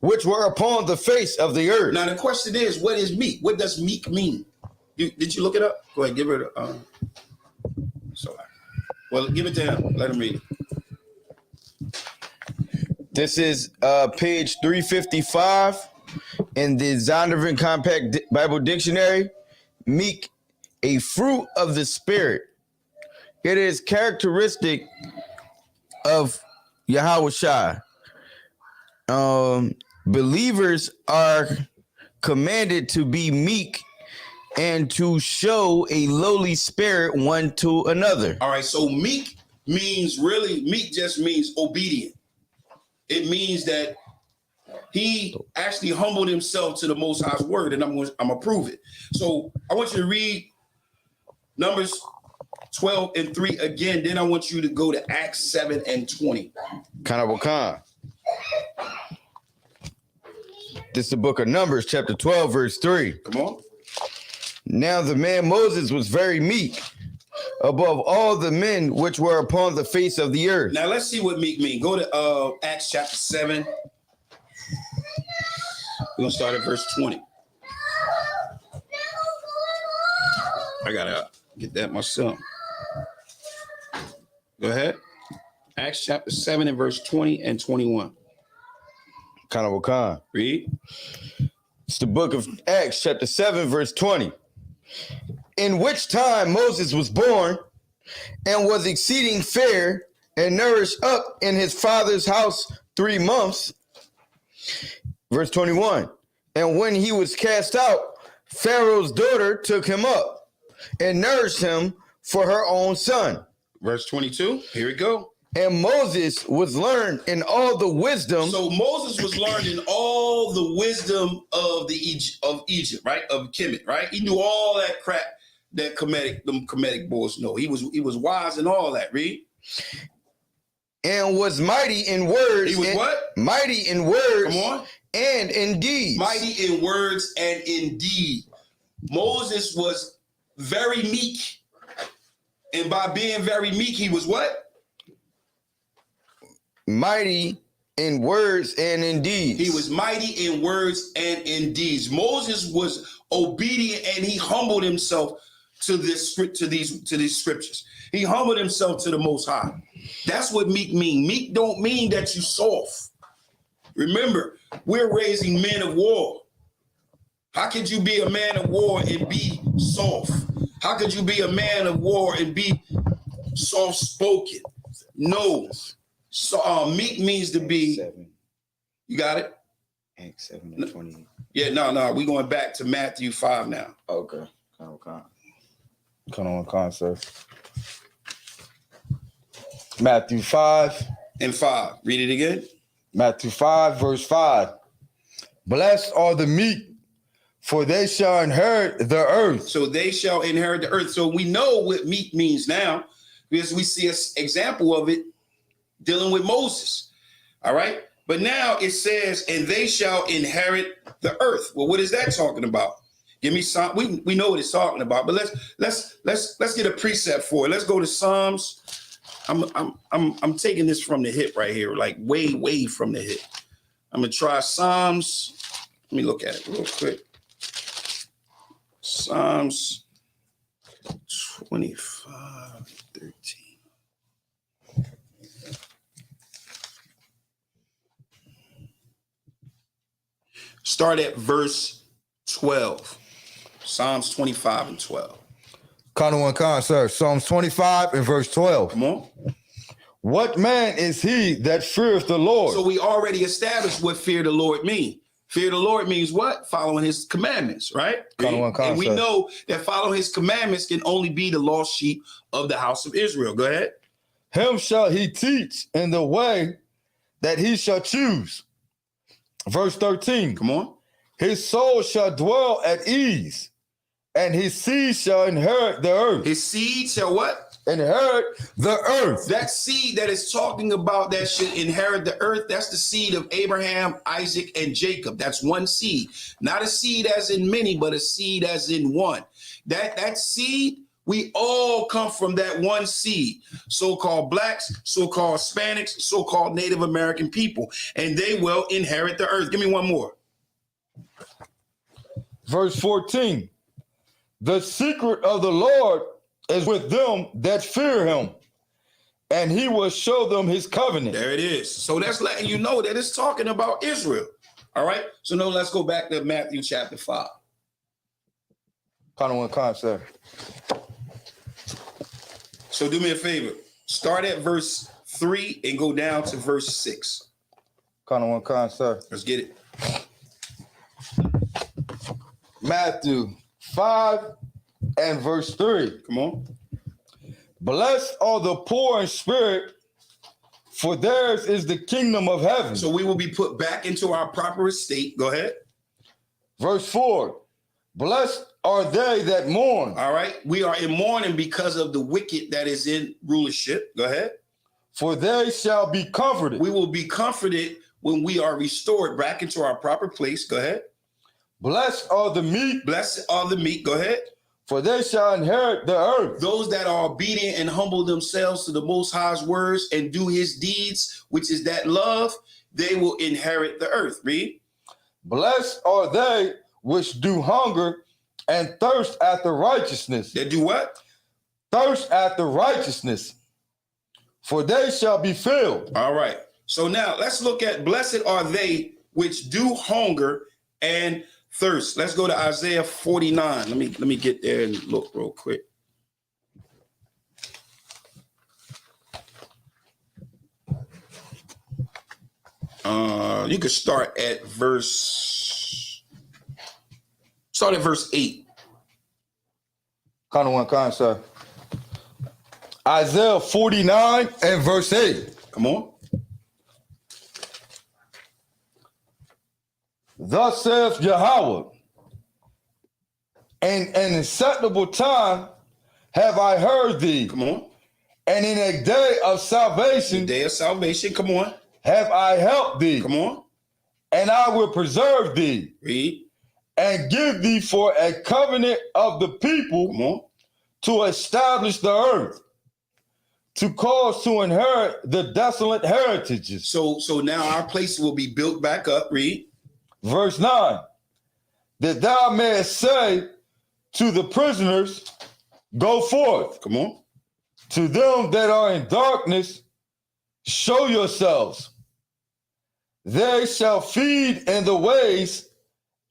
which were upon the face of the earth. Now the question is, what is meek? What does meek mean? Did you look it up? Go ahead, give it a well, give it to him. Let him read it. This is page 355 in the Zondervan Compact Bible Dictionary. Meek, a fruit of the spirit. It is characteristic of Yahweh Shai. Believers are commanded to be meek and to show a lowly spirit one to another. All right, so meek just means obedient. It means that he actually humbled himself to the Most High's word, and I'm gonna prove it. So I want you to read Numbers 12 and 3 again. Then I want you to go to Acts 7 and 20. Kanawakan. This is the book of Numbers, chapter 12, verse 3. Come on. Now the man Moses was very meek above all the men which were upon the face of the earth. Now let's see what meek means. Go to Acts chapter 7. We're gonna start at verse 20. I gotta get that myself. Go ahead. Acts chapter 7 and verse 20 and 21. Kanawakan. Read. It's the book of Acts, chapter 7, verse 20. In which time Moses was born and was exceeding fair and nourished up in his father's house 3 months. Verse 21. And when he was cast out, Pharaoh's daughter took him up and nourished him for her own son. Verse 22. Here we go. And Moses was learned in all the wisdom. So Moses was learned in all the wisdom of Egypt, right? Of Kemet, right? He knew all that crap that Kemetic boys know. He was wise in all that. Read. And was mighty in words. He was what? Mighty in words. Come on. And in deeds. Mighty in words and in deed. Moses was very meek. And by being very meek, he was what? Mighty in words and in deeds. He was mighty in words and in deeds. Moses was obedient and he humbled himself to these scriptures. He humbled himself to the Most High. That's what meek mean. Meek don't mean that you soft. Remember, we're raising men of war. How could you be a man of war and be soft? How could you be a man of war and be soft-spoken? No. So meek means to be. 7. You got it? Acts 7 and 20. Yeah, no. We're going back to Matthew 5 now. Okay. Okay. Come on, concert. Matthew 5 and 5. Read it again. Matthew 5, verse 5. Blessed are the meek, for they shall inherit the earth. So they shall inherit the earth. So we know what meek means now, because we see an example of it dealing with Moses. All right. But now it says, and they shall inherit the earth. Well, what is that talking about? Give me some. We know what it's talking about, but let's get a precept for it. Let's go to Psalms. I'm taking this from the hip right here, like way from the hip. I'm gonna try Psalms. Let me look at it real quick. Psalms 25:13. Start at verse 12. Psalms 25 and 12. Sir. Psalms 25 and verse 12. Come on. What man is he that feareth the Lord? So we already established what fear the Lord means. Fear the Lord means what? Following his commandments, right? And we know that following his commandments can only be the lost sheep of the house of Israel. Go ahead. him shall he teach in the way that he shall choose. Verse 13. Come on. His soul shall dwell at ease, and his seed shall inherit the earth. His seed shall what? Inherit the earth. That seed that is talking about that should inherit the earth, that's the seed of Abraham, Isaac, and Jacob. That's one seed. Not a seed as in many, but a seed as in one. That seed, we all come from that one seed. So-called blacks, so-called Hispanics, so-called Native American people. And they will inherit the earth. Give me one more. Verse 14. The secret of the Lord is with them that fear him, and he will show them his covenant. There it is. So that's letting you know that it's talking about Israel. All right. So now let's go back to Matthew chapter 5. Kind of one concept. So do me a favor. Start at verse 3 and go down to verse 6. Kind of one concept. Let's get it. Matthew 5 and verse 3. Come on. Blessed are the poor in spirit, for theirs is the kingdom of heaven. So we will be put back into our proper estate. Go ahead. Verse 4. Blessed are they that mourn. All right. We are in mourning because of the wicked that is in rulership. Go ahead. For they shall be comforted. We will be comforted when we are restored back into our proper place. Go ahead. Blessed are the meek. Blessed are the meek. Go ahead. For they shall inherit the earth. Those that are obedient and humble themselves to the Most High's words and do his deeds, which is that love, they will inherit the earth. Read. Blessed are they which do hunger and thirst after righteousness. They do what? Thirst after righteousness, for they shall be filled. All right. So now let's look at blessed are they which do hunger and thirst. Let's go to Isaiah 49. Let me get there and look real quick. You could start at verse 8. Kind of one concept. Isaiah 49 and verse 8. Come on. Thus saith Yahweh, in an acceptable time have I heard thee. Come on. And in a day of salvation, The day of salvation. Come on. have I helped thee. Come on. And I will preserve thee. Read. And give thee for a covenant of the people. Come on. To establish the earth, to cause to inherit the desolate heritages. So now our place will be built back up. Read. Verse 9, that thou mayest say to the prisoners, go forth. Come on. To them that are in darkness, show yourselves. They shall feed in the ways,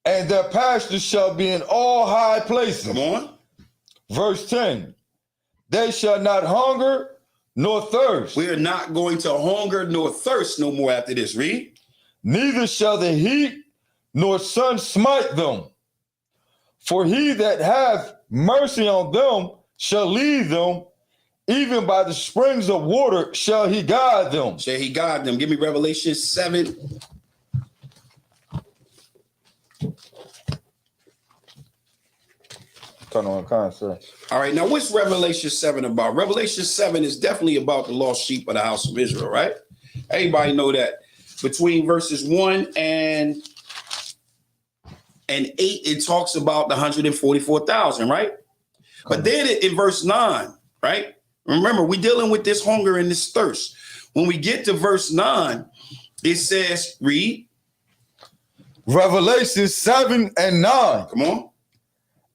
and their pastures shall be in all high places. Come on. Verse 10, they shall not hunger nor thirst. We are not going to hunger nor thirst no more after this. Read. Neither shall the heat nor sun smite them. For he that hath mercy on them shall lead them, even by the springs of water shall he guide them. Shall he guide them? Give me Revelation 7. All right, now what's Revelation 7 about? Revelation 7 is definitely about the lost sheep of the house of Israel, right? Everybody know that. Between verses 1 and 8, it talks about the 144,000, right? But then in verse 9, right? Remember, we're dealing with this hunger and this thirst. When we get to verse 9, it says, read. Revelation 7 and 9. Come on.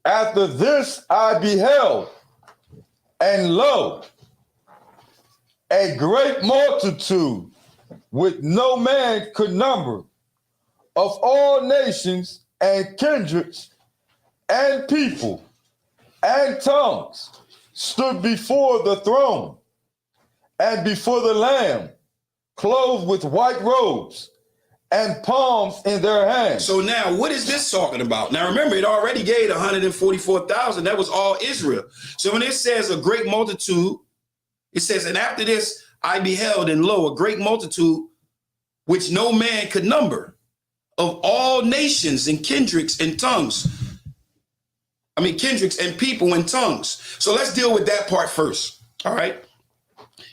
After this I beheld, and lo, a great multitude, which no man could number, of all nations and kindreds and people and tongues, stood before the throne and before the Lamb, clothed with white robes and palms in their hands. So now, what is this talking about? Now, remember, it already gave 144,000. That was all Israel. So when it says a great multitude, It says, and after this, I beheld, and lo, a great multitude, which no man could number, of all nations and kindreds and tongues. Kindreds and people and tongues. So let's deal with that part first. All right.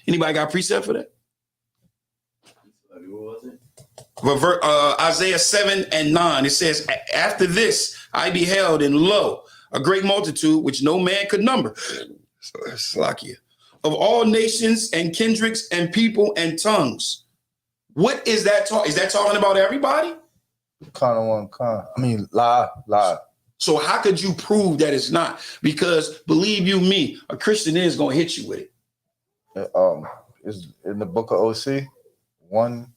Anybody got a precept for that? Isaiah 7 and 9. It says, after this, I beheld, and lo, a great multitude, which no man could number. Slakia. Of all nations and kindreds and people and tongues. What is that talking? Is that talking about everybody? Lie. So how could you prove that it's not? Because believe you me, a Christian is going to hit you with it. It's in the book of OC. 1.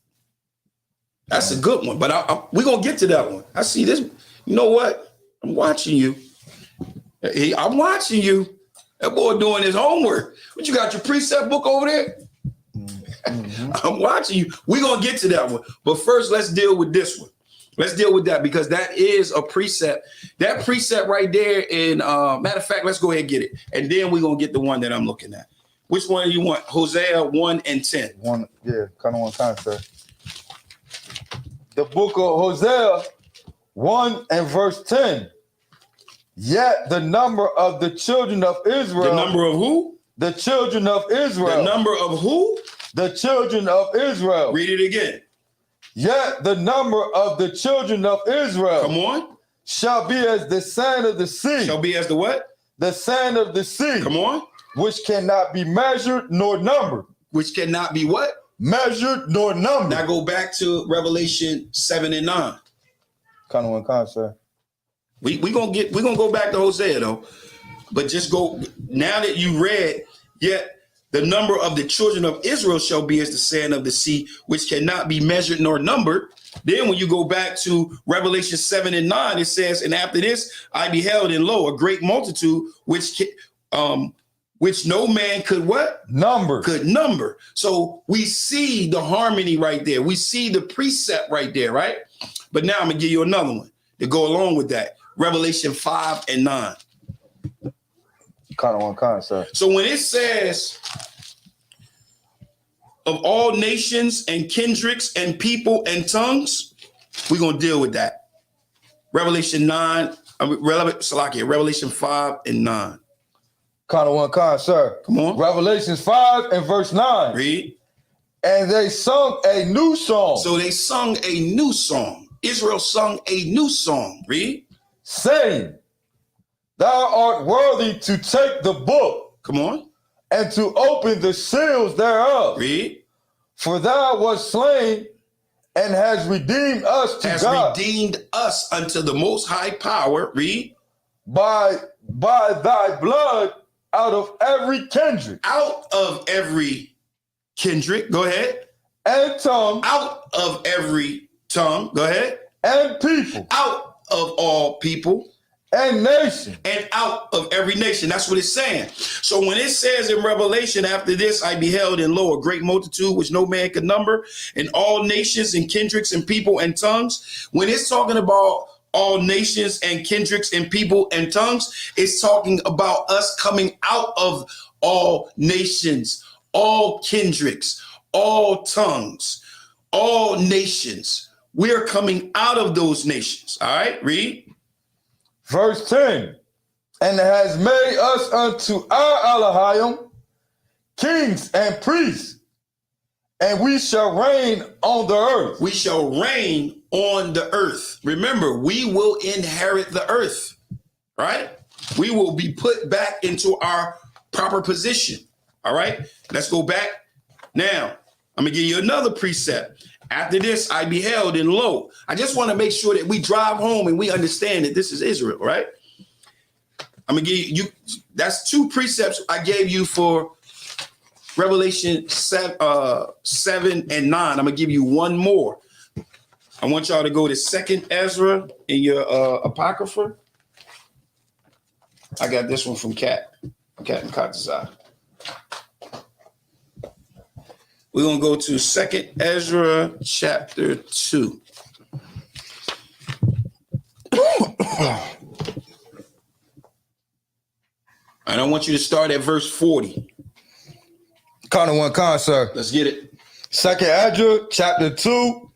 That's a good one, but we're going to get to that one. I see this. You know what? I'm watching you. I'm watching you. That boy doing his homework. What, you got your precept book over there? Mm-hmm. I'm watching you. We're going to get to that one. But first, let's deal with this one. Let's deal with that because that is a precept. That precept right there in, matter of fact, let's go ahead and get it. And then we're going to get the one that I'm looking at. Which one do you want? Hosea 1 and 10. 1, yeah, kind of one time, sir. The book of Hosea 1 and verse 10. Yet the number of the children of Israel. The number of who? The children of Israel. The number of who? The children of Israel. Read it again. Yet the number of the children of Israel. Come on. Shall be as the sand of the sea. Shall be as the what? The sand of the sea. Come on. Which cannot be measured nor numbered. Which cannot be what? Measured nor numbered. Now go back to Revelation 7 and 9. Kind of one kind, sir. We're gonna go back to Hosea though. But just go now that you read, yet the number of the children of Israel shall be as the sand of the sea, which cannot be measured nor numbered. Then when you go back to Revelation 7 and 9, it says, and after this I beheld, and lo, a great multitude, which no man could what? Could number. So we see the harmony right there. We see the precept right there, right? But now I'm gonna give you another one to go along with that. Revelation 5 and 9. Kind of one kind, sir. So when it says of all nations and kindreds and people and tongues, we're gonna deal with that. Revelation 5 and 9. Kind of one kind, sir. Come on. Revelations 5 and verse 9. Read. And they sung a new song. So they sung a new song. Israel sung a new song. Read. Saying, thou art worthy to take the book. Come on. And to open the seals thereof. Read. For thou wast slain and has redeemed us to has God. Has redeemed us unto the most high power. Read. By thy blood out of every kindred. Out of every kindred. Go ahead. And tongue. Out of every tongue. Go ahead. And people. Out of all people. And nation. And out of every nation. That's what it's saying. So when it says in Revelation, after this I beheld, and lo, a great multitude which no man could number, and all nations and kindreds and people and tongues, when it's talking about all nations and kindreds and people and tongues, it's talking about us coming out of all nations, all kindreds, all tongues, all nations. We're coming out of those nations. All right, read. Verse 10, and has made us unto our Elohim kings and priests, and we shall reign on the earth. We shall reign on the earth. Remember, we will inherit the earth, right? We will be put back into our proper position. All right, let's go back. Now, I'm gonna give you another precept. After this, I beheld, and lo. I just want to make sure that we drive home and we understand that this is Israel, right? I'm gonna give you, that's two precepts I gave you for Revelation 7 and 9. I'm gonna give you one more. I want y'all to go to 2nd Ezra in your Apocrypha. I got this one from Captain Katazai. We're going to go to 2nd Ezra chapter 2. And I want you to start at verse 40. Kind of one con, sir. Let's get it. Second Ezra, chapter 2,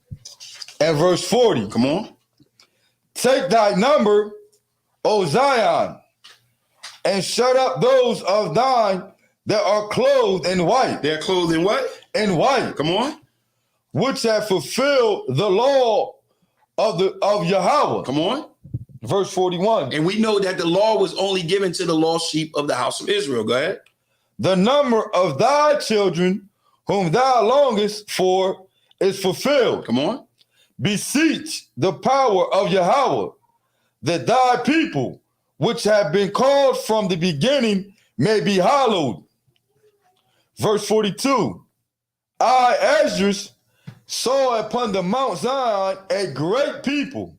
and verse 40. Come on. Take thy number, O Zion, and shut up those of thine that are clothed in white. They're clothed in what? In white. Come on. Which have fulfilled the law of Yahweh. Come on. Verse 41. And we know that the law was only given to the lost sheep of the house of Israel. Go ahead. The number of thy children whom thou longest for is fulfilled. Come on. Beseech the power of Yahweh, that thy people, which have been called from the beginning, may be hallowed. Verse 42. I, Esdras, saw upon the Mount Zion a great people,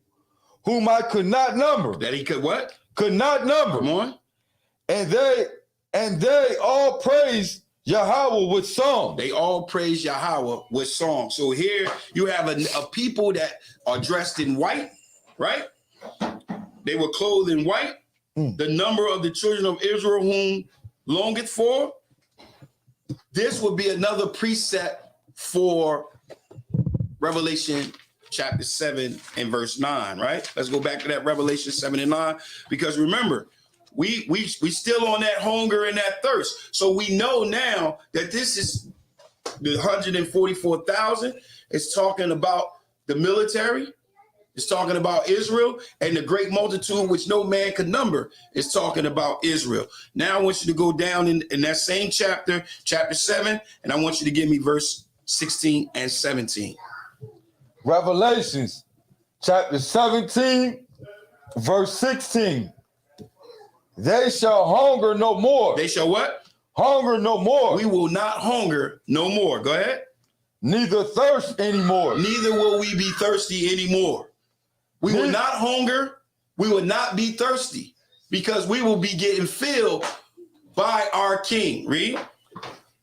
whom I could not number. That he could what? Could not number. Come on. And they all praise Yahweh with song. They all praise Yahweh with song. So here you have a people that are dressed in white, right? They were clothed in white. The number of the children of Israel whom longeth for. This would be another precept for Revelation chapter 7 and verse 9, right? Let's go back to that Revelation 7 and 9, because remember, we still on that hunger and that thirst. So we know now that this is the 144,000. It's talking about the military. It's talking about Israel, and the great multitude which no man could number is talking about Israel. Now I want you to go down in that same chapter 7, and I want you to give me verse 16 and 17. Revelations chapter 17, verse 16. They shall hunger no more. They shall what? Hunger no more. We will not hunger no more. Go ahead. Neither thirst anymore. Neither will we be thirsty anymore. We will not hunger. We will not be thirsty, because we will be getting filled by our King. Read.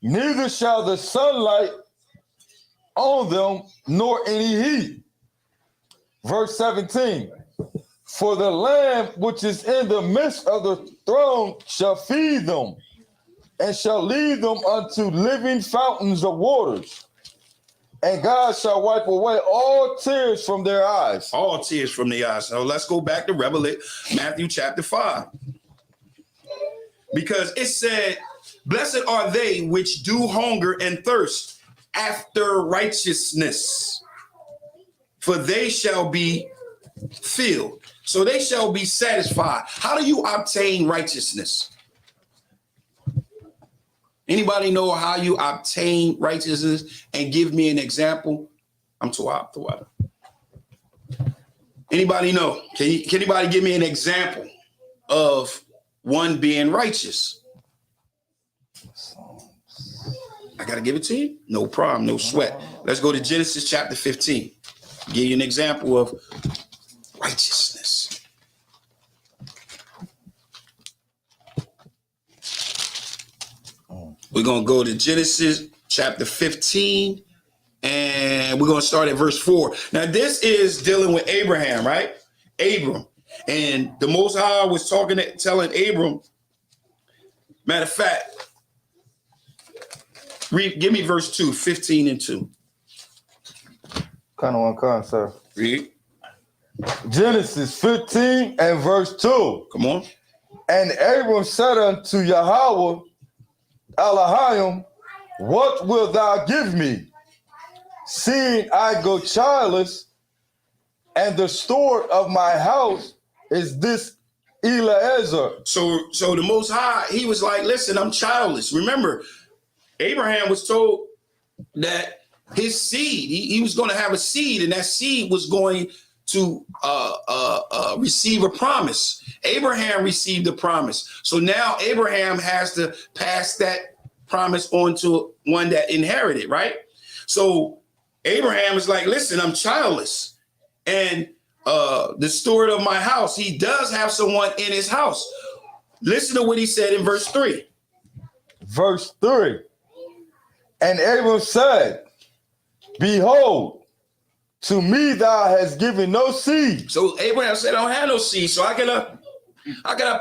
Neither shall the sunlight on them, nor any heat. Verse 17. For the Lamb which is in the midst of the throne shall feed them, and shall lead them unto living fountains of waters. And God shall wipe away all tears from their eyes. All tears from their eyes. So let's go back to Matthew chapter 5. Because it said, blessed are they which do hunger and thirst after righteousness, for they shall be filled. So they shall be satisfied. How do you obtain righteousness? Anybody know how you obtain righteousness? And give me an example. I'm too out the water. Anybody know? Can anybody give me an example of one being righteous? I got to give it to you? No problem, no sweat. Let's go to Genesis chapter 15. Give you an example of righteousness. We're going to go to Genesis chapter 15, and we're going to start at verse 4. Now, this is dealing with Abraham, right? Abram. And the Most High was telling Abram, matter of fact, give me verse 2, 15 and 2. Kind of one con, sir. Read. Genesis 15 and verse 2. Come on. And Abram said unto Yahweh, Elohim, what wilt thou give me, seeing I go childless, and the steward of my house is this Eliezer? So the Most High, he was like, listen, I'm childless. Remember, Abraham was told that his seed, he was going to have a seed, and that seed was going to receive a promise. Abraham received the promise. So now Abraham has to pass that promise on to one that inherited, right? So Abraham is like, listen, I'm childless. And the steward of my house, he does have someone in his house. Listen to what he said in verse 3. Verse 3. And Abram said, behold, to me thou hast given no seed. So Abraham said, I don't have no seed, so I gotta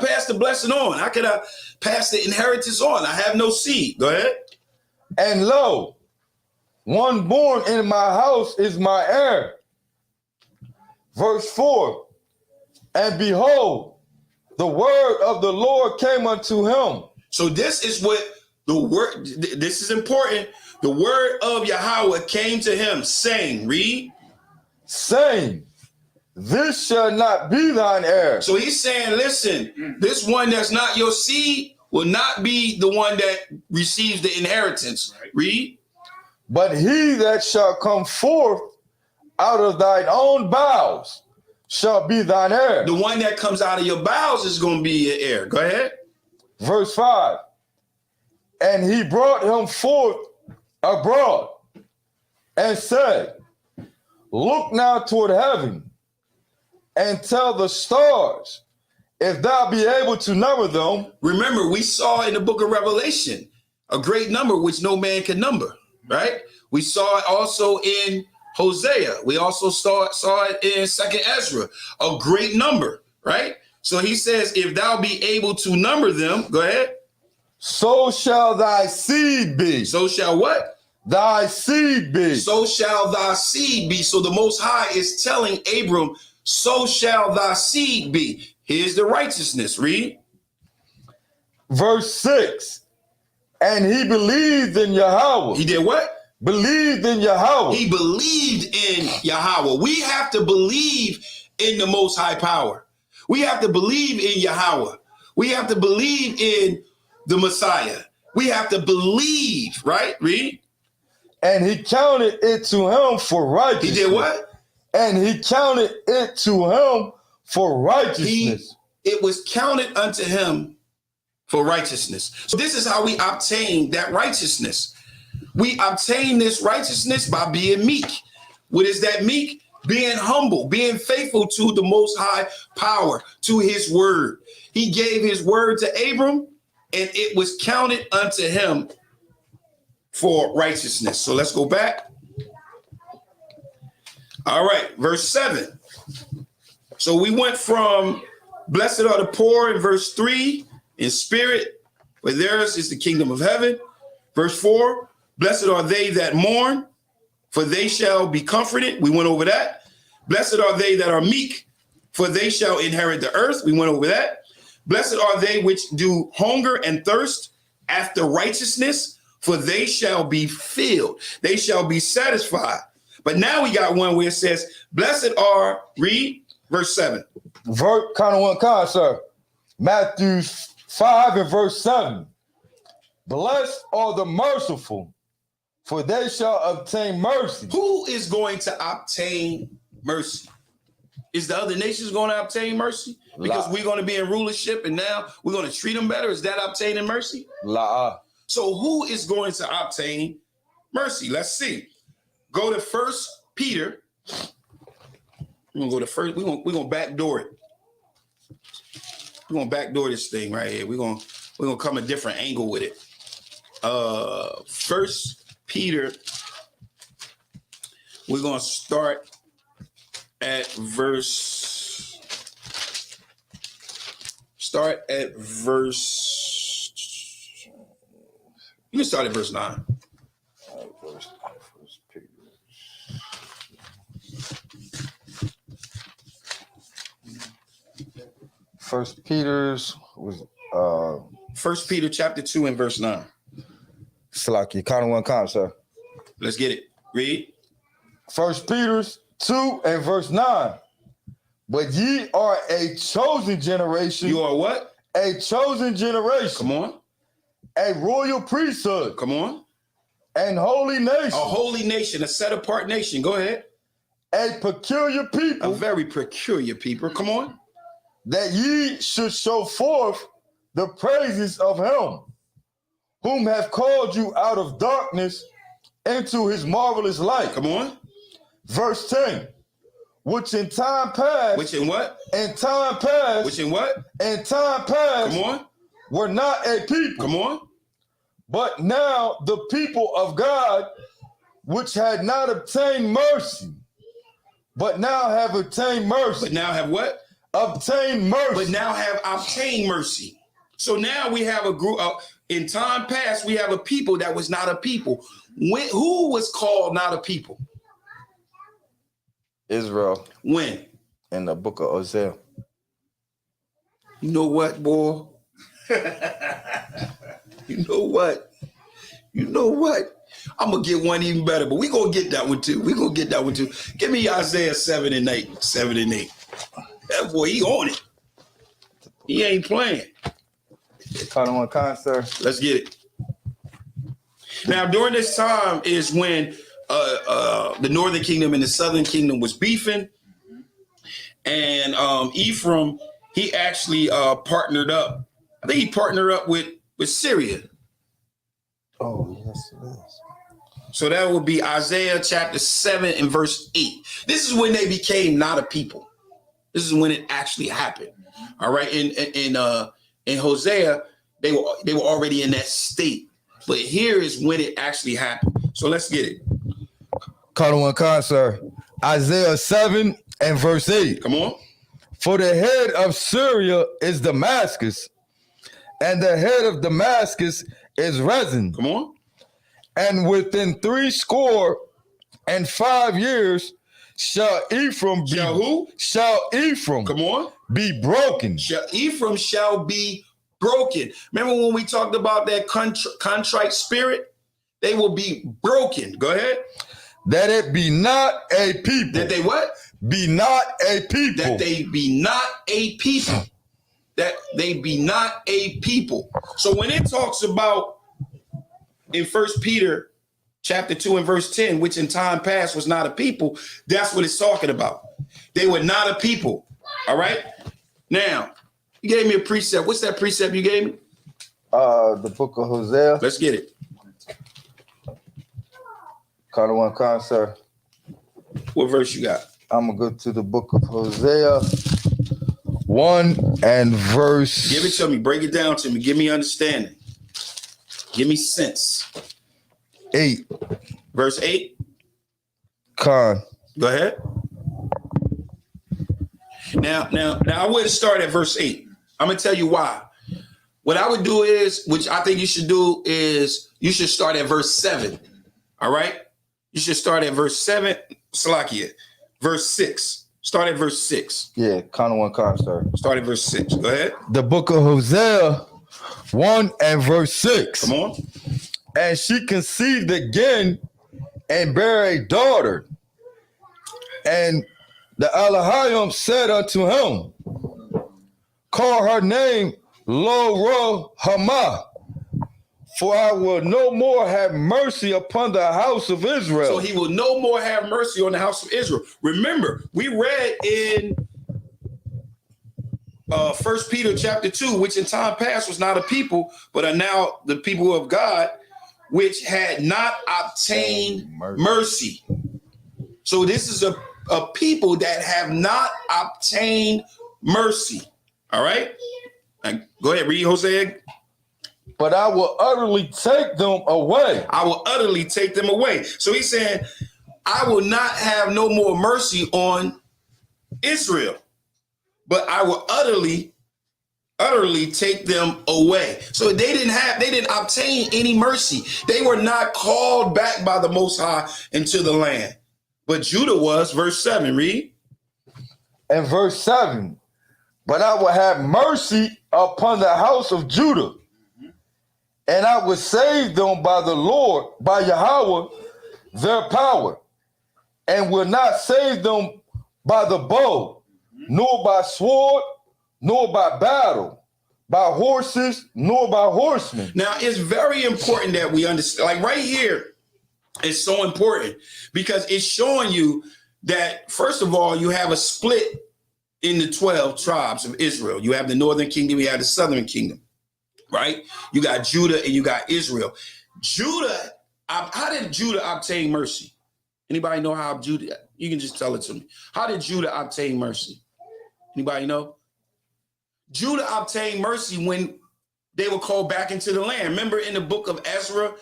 pass the blessing on. I gotta pass the inheritance on. I have no seed. Go ahead. And lo, one born in my house is my heir. Verse 4, and behold, the word of the Lord came unto him. So this is what the word, this is important. The word of Yahweh came to him, saying, read. Saying, this shall not be thine heir. So he's saying, listen, this one that's not your seed will not be the one that receives the inheritance. Read. But he that shall come forth out of thine own bowels shall be thine heir. The one that comes out of your bowels is going to be your heir. Go ahead. Verse 5, and he brought him forth abroad and said, look now toward heaven and tell the stars, if thou be able to number them. Remember, we saw in the book of Revelation a great number which no man can number, right? We saw it also in Hosea. We also saw it in 2nd Ezra, a great number, right? So he says, if thou be able to number them, go ahead. So shall thy seed be. So shall what? Thy seed be. So shall thy seed be. So the Most High is telling Abram, so shall thy seed be. Here's the righteousness. Read. Verse 6, and he believed in Yahweh. He did what? Believed in Yahweh. He believed in Yahweh. We have to believe in the Most High power. We have to believe in Yahweh. We have to believe in the Messiah. We have to believe, right? Read. And he counted it to him for righteousness. He did what? And he counted it to him for righteousness. It was counted unto him for righteousness. So this is how we obtain that righteousness. We obtain this righteousness by being meek. What is that meek? Being humble, being faithful to the Most High power, to his word. He gave his word to Abram, and it was counted unto him for righteousness. So let's go back. All right, verse 7. So we went from blessed are the poor in verse 3 in spirit, for theirs is the kingdom of heaven. Verse 4, blessed are they that mourn, for they shall be comforted. We went over that. Blessed are they that are meek, for they shall inherit the earth. We went over that. Blessed are they which do hunger and thirst after righteousness, for they shall be filled. They shall be satisfied. But now we got one where it says, blessed are, read, verse 7. Sir. Mathew 5 and verse 7. Blessed are the merciful, for they shall obtain mercy. Who is going to obtain mercy? Is the other nations going to obtain mercy? Because we're going to be in rulership and now we're going to treat them better? Is that obtaining mercy? So who is going to obtain mercy? Let's see. Go to 1 Peter. We're going to go to first. We're going to backdoor it. We're going to backdoor this thing right here. We're going to come a different angle with it. 1 Peter. We're going to start at verse. You can start at verse 9. First Peter's was 1 Peter chapter 2 and verse 9. Slaki, sir. Let's get it. Read. 1 Peter's 2 and verse 9. But ye are a chosen generation. You are what? A chosen generation. Come on. A royal priesthood. Come on. And holy nation. A holy nation, a set apart nation. Go ahead. A peculiar people. A very peculiar people. Come on. That ye should show forth the praises of him whom have called you out of darkness into his marvelous light. Come on. Verse 10. Which in time past. Which in what? In time past. Which in what? In time past. Come on. Were not a people. Come on. But now the people of God, which had not obtained mercy, but now have obtained mercy. But now have what? Obtained mercy. But now have obtained mercy. So now we have a group. In time past, we have a people that was not a people. Who was called not a people? Israel. When? In the book of Hosea. You know what, boy? You know what? You know what? I'm going to get one even better, but we're going to get that one too. We're going to get that one too. Give me Isaiah 7 and 8. 7 and 8. That boy, he on it. He ain't playing. Caught him on concert. Let's get it. Now, during this time is when the northern kingdom and the southern kingdom was beefing. And Ephraim, he actually partnered up. I think he partnered up with Syria. Oh, yes, it is. So that would be Isaiah chapter 7 and verse 8. This is when they became not a people. This is when it actually happened. All right. In Hosea, they were already in that state. But here is when it actually happened. So let's get it. Caught him on concert. Isaiah 7 and verse 8. Come on. For the head of Syria is Damascus, and the head of Damascus is Rezin. Come on. And within 65 years shall Ephraim be. Shall who? Shall Ephraim. Come on. Be broken. Ephraim shall be broken. Remember when we talked about that contrite spirit? They will be broken. Go ahead. That it be not a people. That they what? Be not a people. That they be not a people. That they be not a people. So when it talks about in 1 Peter chapter 2 and verse 10, which in time past was not a people, that's what it's talking about. They were not a people. All right. Now, you gave me a precept. What's that precept you gave me? The book of Hosea. Let's get it. Caught him on concert. What verse you got? I'm going to go to the book of Hosea 1 and verse. Give it to me. Break it down to me. Give me understanding. Give me sense. 8. Verse 8. Con. Go ahead. Now, I wouldn't start at verse 8. I'm going to tell you why. What I would do is, which I think you should do is, you should start at verse 7. All right? You should start at verse 7. Salakia. Verse 6. Start at verse 6. Yeah, kind of one concert. Start at verse 6. Go ahead. The book of Hosea 1 and verse 6. Come on. And she conceived again and bare a daughter. And the Elohim said unto him, call her name Lo Hama, for I will no more have mercy upon the house of Israel. So he will no more have mercy on the house of Israel. Remember, we read in 1 Peter chapter 2, which in time past was not a people, but are now the people of God, which had not obtained mercy. So this is a people that have not obtained mercy. All right? Now, go ahead, read Hosea. But I will utterly take them away. I will utterly take them away. So he's saying, I will not have no more mercy on Israel, but I will utterly take them away. So they didn't obtain any mercy. They were not called back by the Most High into the land. But Judah was. Verse 7, read. And verse 7, but I will have mercy upon the house of Judah, and I will save them by the Lord, by Yahweh, their power, and will not save them by the bow, nor by sword, nor by battle, by horses, nor by horsemen. Now, it's very important that we understand, like right here, it's so important because it's showing you that, first of all, you have a split in the 12 tribes of Israel. You have the northern kingdom, you have the southern kingdom, right? You got Judah and you got Israel. Judah, how did Judah obtain mercy? Anybody know how Judah, you can just tell it to me. How did Judah obtain mercy? Anybody know? Judah obtained mercy when they were called back into the land. Remember in the book of Ezra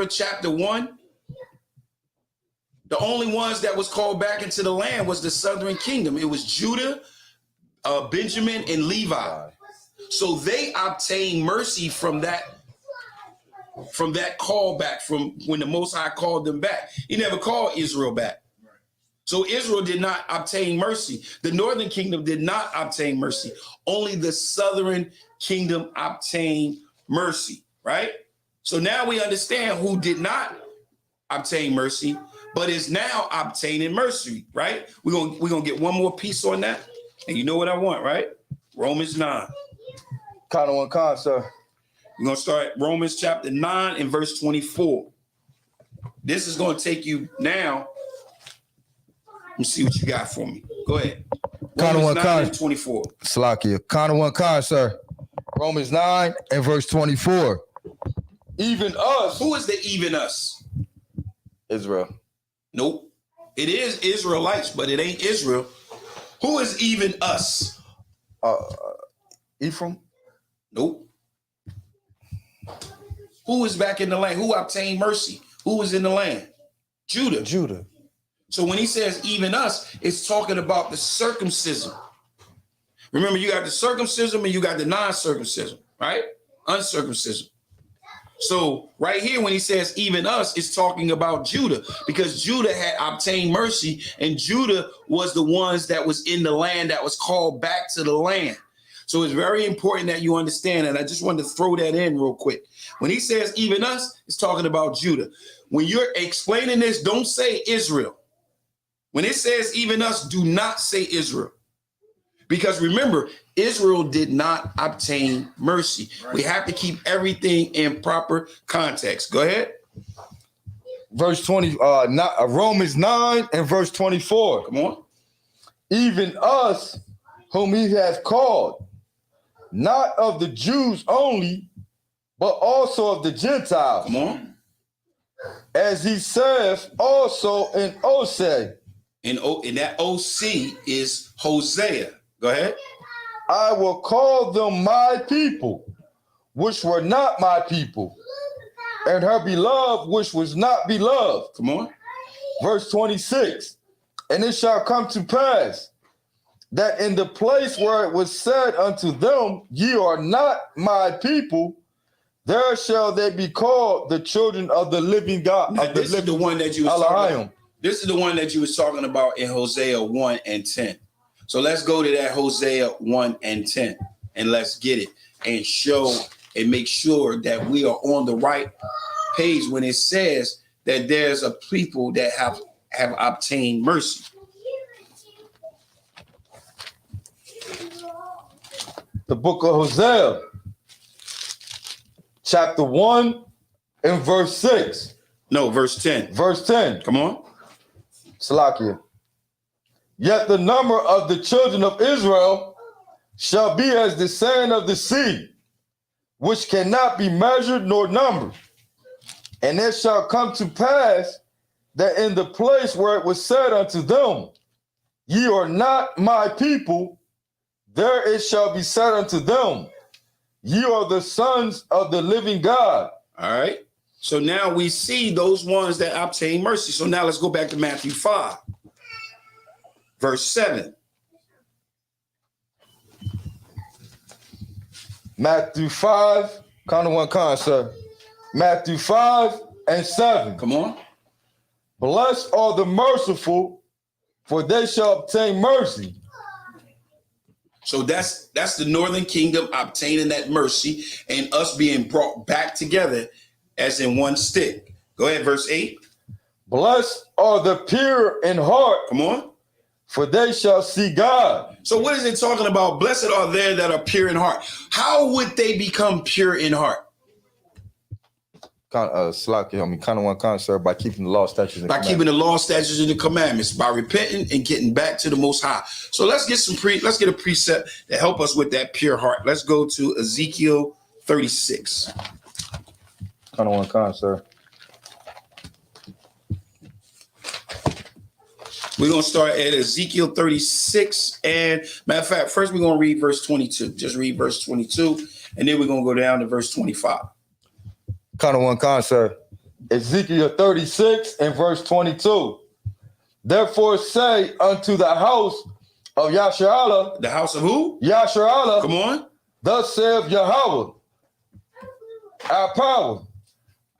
chapter 1, the only ones that was called back into the land was the southern kingdom. It was Judah, Benjamin, and Levi. So they obtained mercy from that callback, from when the Most High called them back. He never called Israel back. So Israel did not obtain mercy. The northern kingdom did not obtain mercy. Only the southern kingdom obtained mercy, right? So now we understand who did not obtain mercy, but is now obtaining mercy, right? We're gonna get one more piece on that. And you know what I want, right? Romans 9. Kind one con, sir. We're going to start Romans chapter 9 and verse 24. This is going to take you now. Let me see what you got for me. Go ahead. Romans 9 and 24. Slakia. Kind one con, sir. Romans 9 and verse 24. Even us. Who is the even us? Israel. Nope. It is Israelites, but it ain't Israel. Who is even us? Ephraim. Nope. Who is back in the land? Who obtained mercy? Who was in the land? Judah. Judah. So when he says even us, it's talking about the circumcision. Remember, you got the circumcision and you got the non-circumcision, right? Uncircumcision. So right here, when he says even us, it's talking about Judah, because Judah had obtained mercy, and Judah was the ones that was in the land that was called back to the land. So it's very important that you understand, and I just wanted to throw that in real quick. When he says even us, it's talking about Judah. When you're explaining this, don't say Israel. When it says even us, do not say Israel. Because remember, Israel did not obtain mercy. Right. We have to keep everything in proper context. Go ahead. Verse 20, Romans 9 and verse 24. Come on. Even us whom he hath called, not of the Jews only, but also of the Gentiles. Come on. As he saith also in Oseh. And that OC is Hosea. Go ahead. I will call them my people, which were not my people, and her beloved, which was not beloved. Come on. Verse 26. And it shall come to pass that in the place where it was said unto them, ye are not my people, there shall they be called the children of the living God. Now, this is the one that you was talking about. This is the one that you was talking about in Hosea 1 and 10. So let's go to that Hosea 1 and 10, and let's get it and show and make sure that we are on the right page when it says that there's a people that have obtained mercy. The book of Hosea, chapter 1 and verse 6. No, verse 10. Verse 10. Come on. Salakia. Yet the number of the children of Israel shall be as the sand of the sea, which cannot be measured nor numbered. And it shall come to pass that in the place where it was said unto them, ye are not my people, there it shall be said unto them, ye are the sons of the living God. All right. So now we see those ones that obtain mercy. So now let's go back to Matthew 5. Verse 7. Matthew 5, kind of one con, sir. Matthew 5 and 7. Come on. Blessed are the merciful, for they shall obtain mercy. So that's the northern kingdom obtaining that mercy and us being brought back together as in one stick. Go ahead, verse 8. Blessed are the pure in heart. Come on. For they shall see God. So what is it talking about? Blessed are they that are pure in heart. How would they become pure in heart? Kind of one con, sir, by keeping the law, statutes, and commandments. Keeping the law, statutes, and the commandments, by repenting and getting back to the Most High. So let's get a precept to help us with that pure heart. Let's go to Ezekiel 36. Kind of one con, sir. We're going to start at Ezekiel 36. And matter of fact, first we're going to read verse 22. Just read verse 22. And then we're going to go down to verse 25. Kind of one con, sir. Ezekiel 36 and verse 22. Therefore say unto the house of Yasharallah. The house of who? Yasharallah. Come on. Thus saith Yahweh, our power.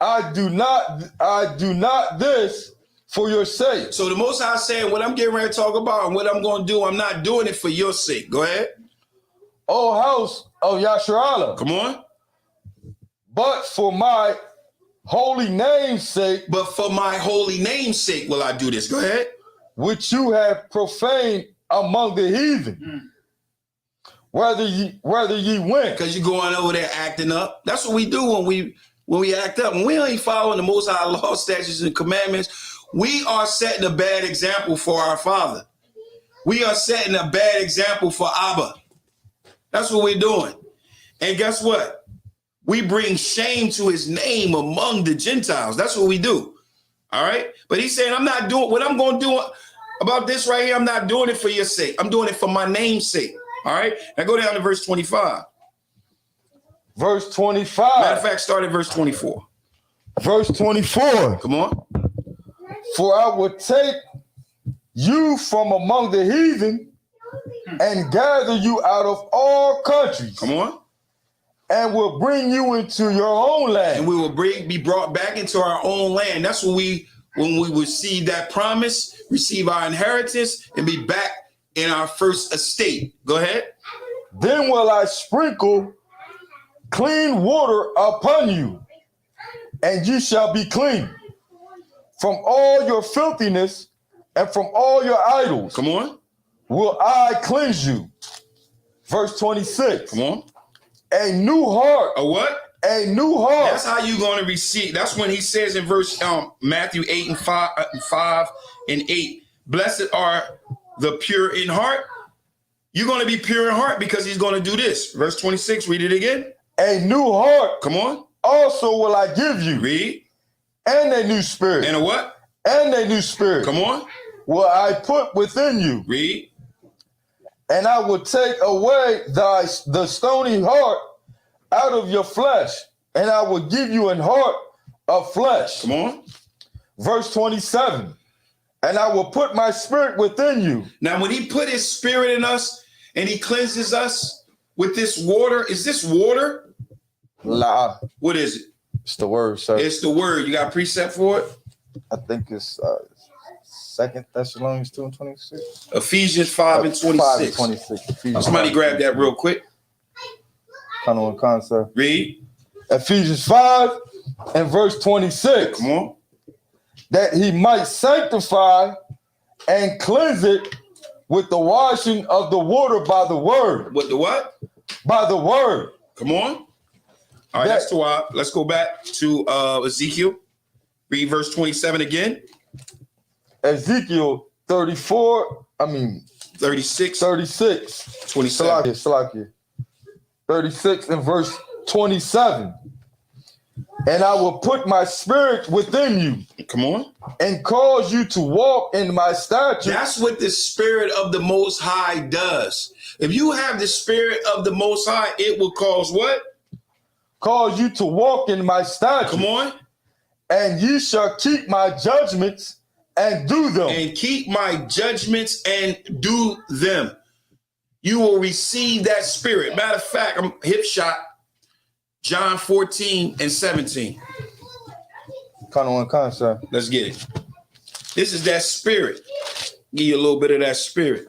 I do not this for your sake. So the Most High saying, what I'm getting ready to talk about and what I'm going to do, I'm not doing it for your sake. Go ahead. O house of Yasharallah. Come on. But for my holy name's sake. But for my holy name's sake will I do this. Go ahead. Which you have profaned among the heathen. Whether ye went. Because you're going over there acting up. That's what we do when we act up. When we ain't following the Most High law, statutes, and commandments, we are setting a bad example for our Father. We are setting a bad example for Abba. That's what we're doing. And guess what? We bring shame to his name among the Gentiles. That's what we do. All right? But he's saying, I'm not doing what I'm going to do about this right here. I'm not doing it for your sake. I'm doing it for my name's sake. All right? Now go down to verse 25. Verse 25. Matter of fact, start at verse 24. Verse 24. Come on. For I will take you from among the heathen and gather you out of all countries. Come on. And will bring you into your own land. And we will be brought back into our own land. That's when we receive that promise, receive our inheritance, and be back in our first estate. Go ahead. Then will I sprinkle clean water upon you, and you shall be clean from all your filthiness and from all your idols. Come on. Will I cleanse you. Verse 26. Come on. A new heart. A what? A new heart. That's how you're going to receive. That's when he says in verse Matthew 8 and 5 and 8, blessed are the pure in heart. You're going to be pure in heart because he's going to do this. Verse 26, read it again. A new heart. Come on. Also will I give you. Read. And a new spirit. And a what? And a new spirit. Come on. Will I put within you. Read. And I will take away the stony heart out of your flesh, and I will give you an heart of flesh. Come on. Verse 27. And I will put my spirit within you. Now, when he put his spirit in us and he cleanses us with this water, is this water? La. What is it? It's the word, sir. It's the word. You got a precept for it? I think it's 2 Thessalonians 2 and 26. Ephesians 5 and 26. 5 and 26. Somebody grab that real quick. Kind of concept. Read. Ephesians 5 and verse 26. Come on. That he might sanctify and cleanse it with the washing of the water by the word. With the what? By the word. Come on. All right, that's why. Let's go back to Ezekiel. Read verse 27 again. Ezekiel 36. 27. Salakia. 36 and verse 27. And I will put my spirit within you. Come on. And cause you to walk in my statutes. That's what the spirit of the Most High does. If you have the spirit of the Most High, it will cause what? Cause you to walk in my statutes. Come on. And ye shall keep my judgments and do them. And keep my judgments and do them. You will receive that spirit. Matter of fact, I'm hip shot. John 14 and 17. Kind of one concept. Let's get it. This is that spirit. Give you a little bit of that spirit.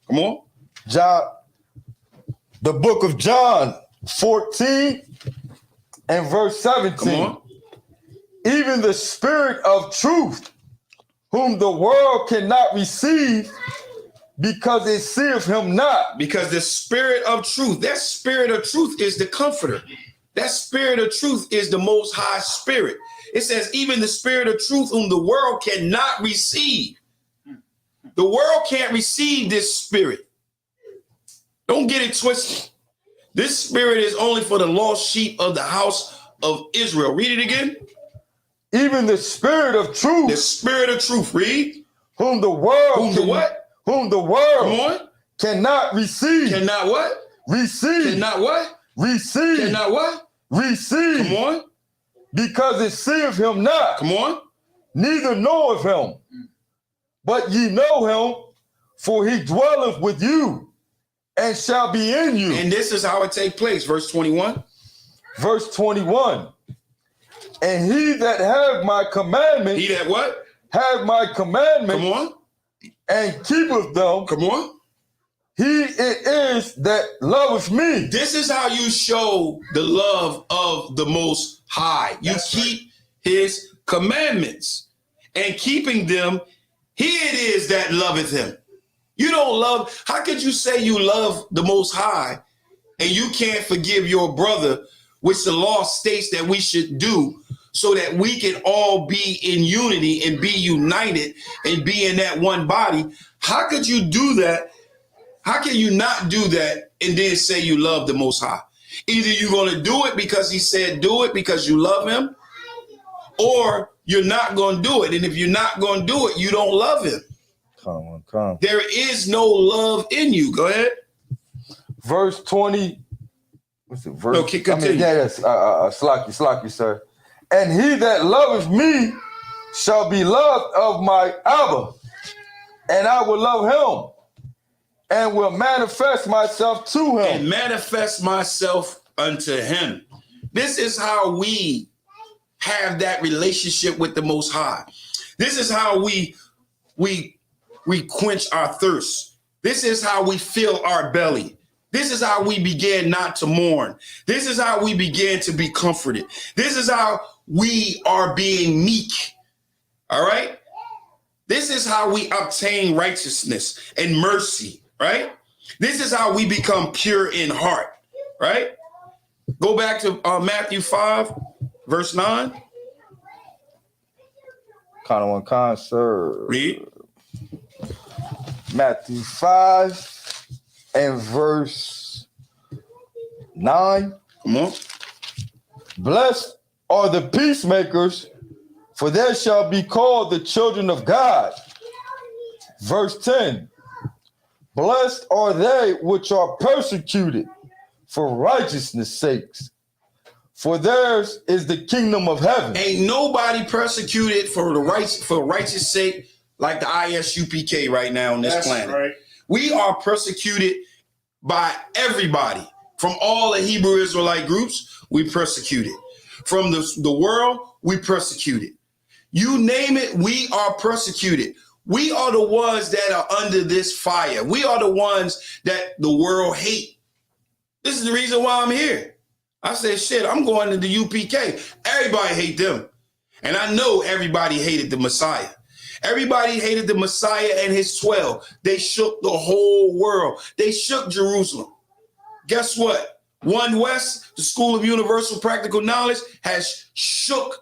Come on. John, the book of John 14 and verse 17. Come on. Even the spirit of truth, whom the world cannot receive, because it seeth him not. Because the spirit of truth, that spirit of truth is the comforter. That spirit of truth is the Most High Spirit. It says, even the spirit of truth, whom the world cannot receive. The world can't receive this spirit. Don't get it twisted. This spirit is only for the lost sheep of the house of Israel. Read it again. Even the spirit of truth. The spirit of truth. Read. Whom the world. Whom the world. Come on. Cannot receive. Cannot what? Receive. Cannot what? Receive. Cannot what? Receive. Come on. Because it seeth him not. Come on. Neither knoweth him. But ye know him, for he dwelleth with you and shall be in you. And this is how it take place. Verse 21. Verse 21. And he that have my commandments. He that what? Have my commandments. Come on. And keepeth them. Come on. He it is that loveth me. This is how you show the love of the Most High. You keep his commandments, and keeping them, he it is that loveth him. You don't love. How could you say you love the Most High and you can't forgive your brother, which the law states that we should do, so that we can all be in unity and be united and be in that one body? How could you do that? How can you not do that and then say you love the Most High? Either you're going to do it because he said do it because you love him, or you're not going to do it. And if you're not going to do it, you don't love him. Come. There is no love in you. Go ahead. Verse 20. What's it? Verse? Okay, continue. Yes, slacky, sir. And he that loveth me shall be loved of my Abba, and I will love him, and will manifest myself to him. And manifest myself unto him. This is how we have that relationship with the Most High. This is how we quench our thirst. This is how we fill our belly. This is how we begin not to mourn. This is how we begin to be comforted. This is how we are being meek. All right? This is how we obtain righteousness and mercy, right? This is how we become pure in heart, right? Go back to Matthew 5, verse 9. Sir. Read. Matthew 5 and verse 9. Come on. Blessed are the peacemakers, for they shall be called the children of God. Verse 10. Blessed are they which are persecuted for righteousness' sakes, for theirs is the kingdom of heaven. Ain't nobody persecuted for righteous sake like the ISUPK right now on this planet. Right. We are persecuted by everybody. From all the Hebrew Israelite groups, we persecuted. From the world, we persecuted. You name it, we are persecuted. We are the ones that are under this fire. We are the ones that the world hate. This is the reason why I'm here. I said, shit, I'm going to the UPK. Everybody hate them. And I know everybody hated the Messiah. Everybody hated the Messiah and his 12. They shook the whole world. They shook Jerusalem. Guess what? One West, the School of Universal Practical Knowledge, has shook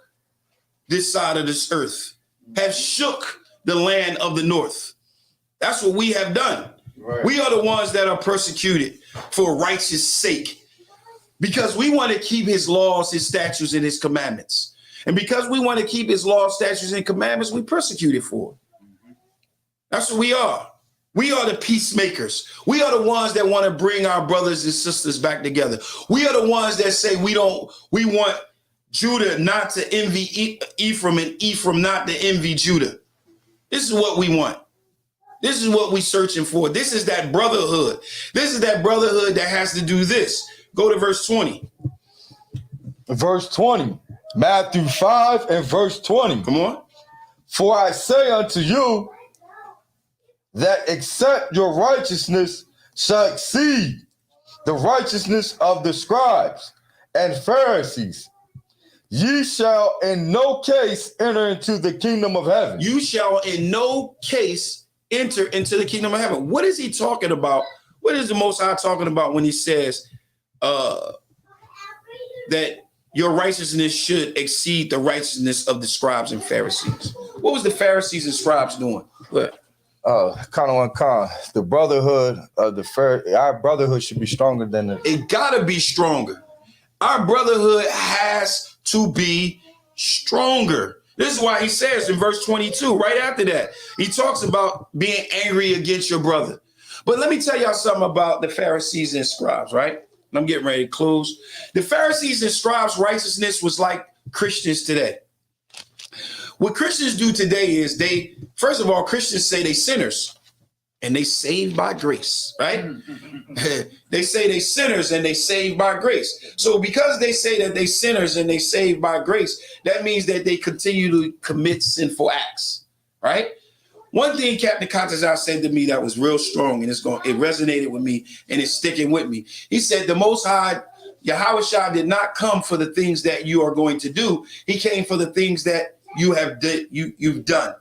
this side of this earth, have shook the land of the North. That's what we have done. Right. We are the ones that are persecuted for righteous sake, because we want to keep his laws, his statutes, and his commandments. And because we want to keep his laws, statutes, and commandments, we persecuted for it. That's what we are. We are the peacemakers. We are the ones that want to bring our brothers and sisters back together. We are the ones that say we want Judah not to envy Ephraim and Ephraim not to envy Judah. This is what we want. This is what we're searching for. This is that brotherhood. This is that brotherhood that has to do this. Go to verse 20. Verse 20. Matthew 5 and verse 20. Come on. For I say unto you that except your righteousness shall exceed the righteousness of the scribes and Pharisees, ye shall in no case enter into the kingdom of heaven. You shall in no case enter into the kingdom of heaven. What is he talking about? What is the Most High talking about when he says that your righteousness should exceed the righteousness of the scribes and Pharisees? What was the Pharisees and scribes doing? What? The brotherhood of our brotherhood should be stronger than the. It gotta be stronger. Our brotherhood has to be stronger. This is why he says in verse 22, right after that, he talks about being angry against your brother. But let me tell y'all something about the Pharisees and scribes, right? I'm getting ready to close. The Pharisees and scribes' righteousness was like Christians today. What Christians do today is first of all, Christians say they sinners. and they saved by grace, right? They say they sinners and they saved by grace. So because they say that they sinners and they saved by grace, that means that they continue to commit sinful acts, right? One thing Captain Contazal said to me that was real strong, and it resonated with me, and it's sticking with me. He said, the Most High, Yahweh Shah, did not come for the things that you are going to do. He came for the things that you've done,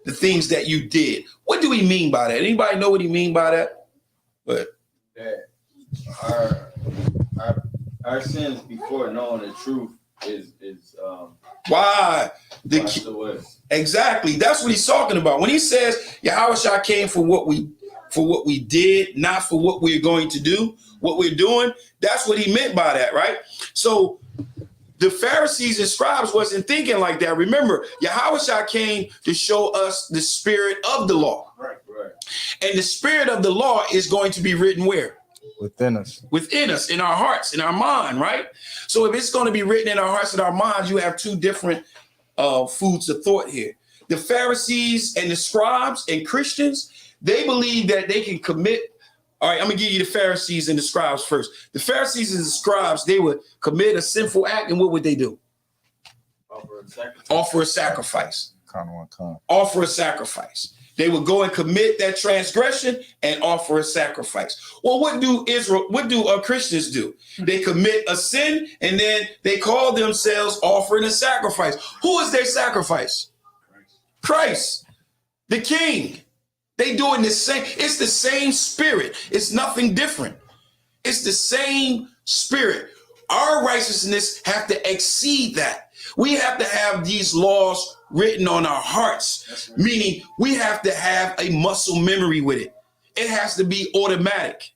the things that you did. What do he mean by that? Anybody know what he mean by that? But that our sins before knowing the truth is why washed away. Exactly. That's what he's talking about. When he says Yahweh Shah came for what we did, not for what we're going to do, what we're doing, that's what he meant by that, right? So the Pharisees and scribes wasn't thinking like that. Remember, Yahweh Shah came to show us the spirit of the law. Right. And the spirit of the law is going to be written where? Within us. Within us, in our hearts, in our mind, right? So if it's going to be written in our hearts and our minds, you have two different foods of thought here. The Pharisees and the scribes and Christians, they believe that they can commit. All right, I'm going to give you the Pharisees and the scribes first. The Pharisees and the scribes, they would commit a sinful act, and what would they do? Offer a sacrifice. Offer a sacrifice. They would go and commit that transgression and offer a sacrifice. Well, what do Christians do? They commit a sin and then they call themselves offering a sacrifice. Who is their sacrifice? Christ, the King. They doing the same. It's the same spirit. It's nothing different. It's the same spirit. Our righteousness have to exceed that. We have to have these laws written on our hearts, meaning we have to have a muscle memory with it. It has to be automatic.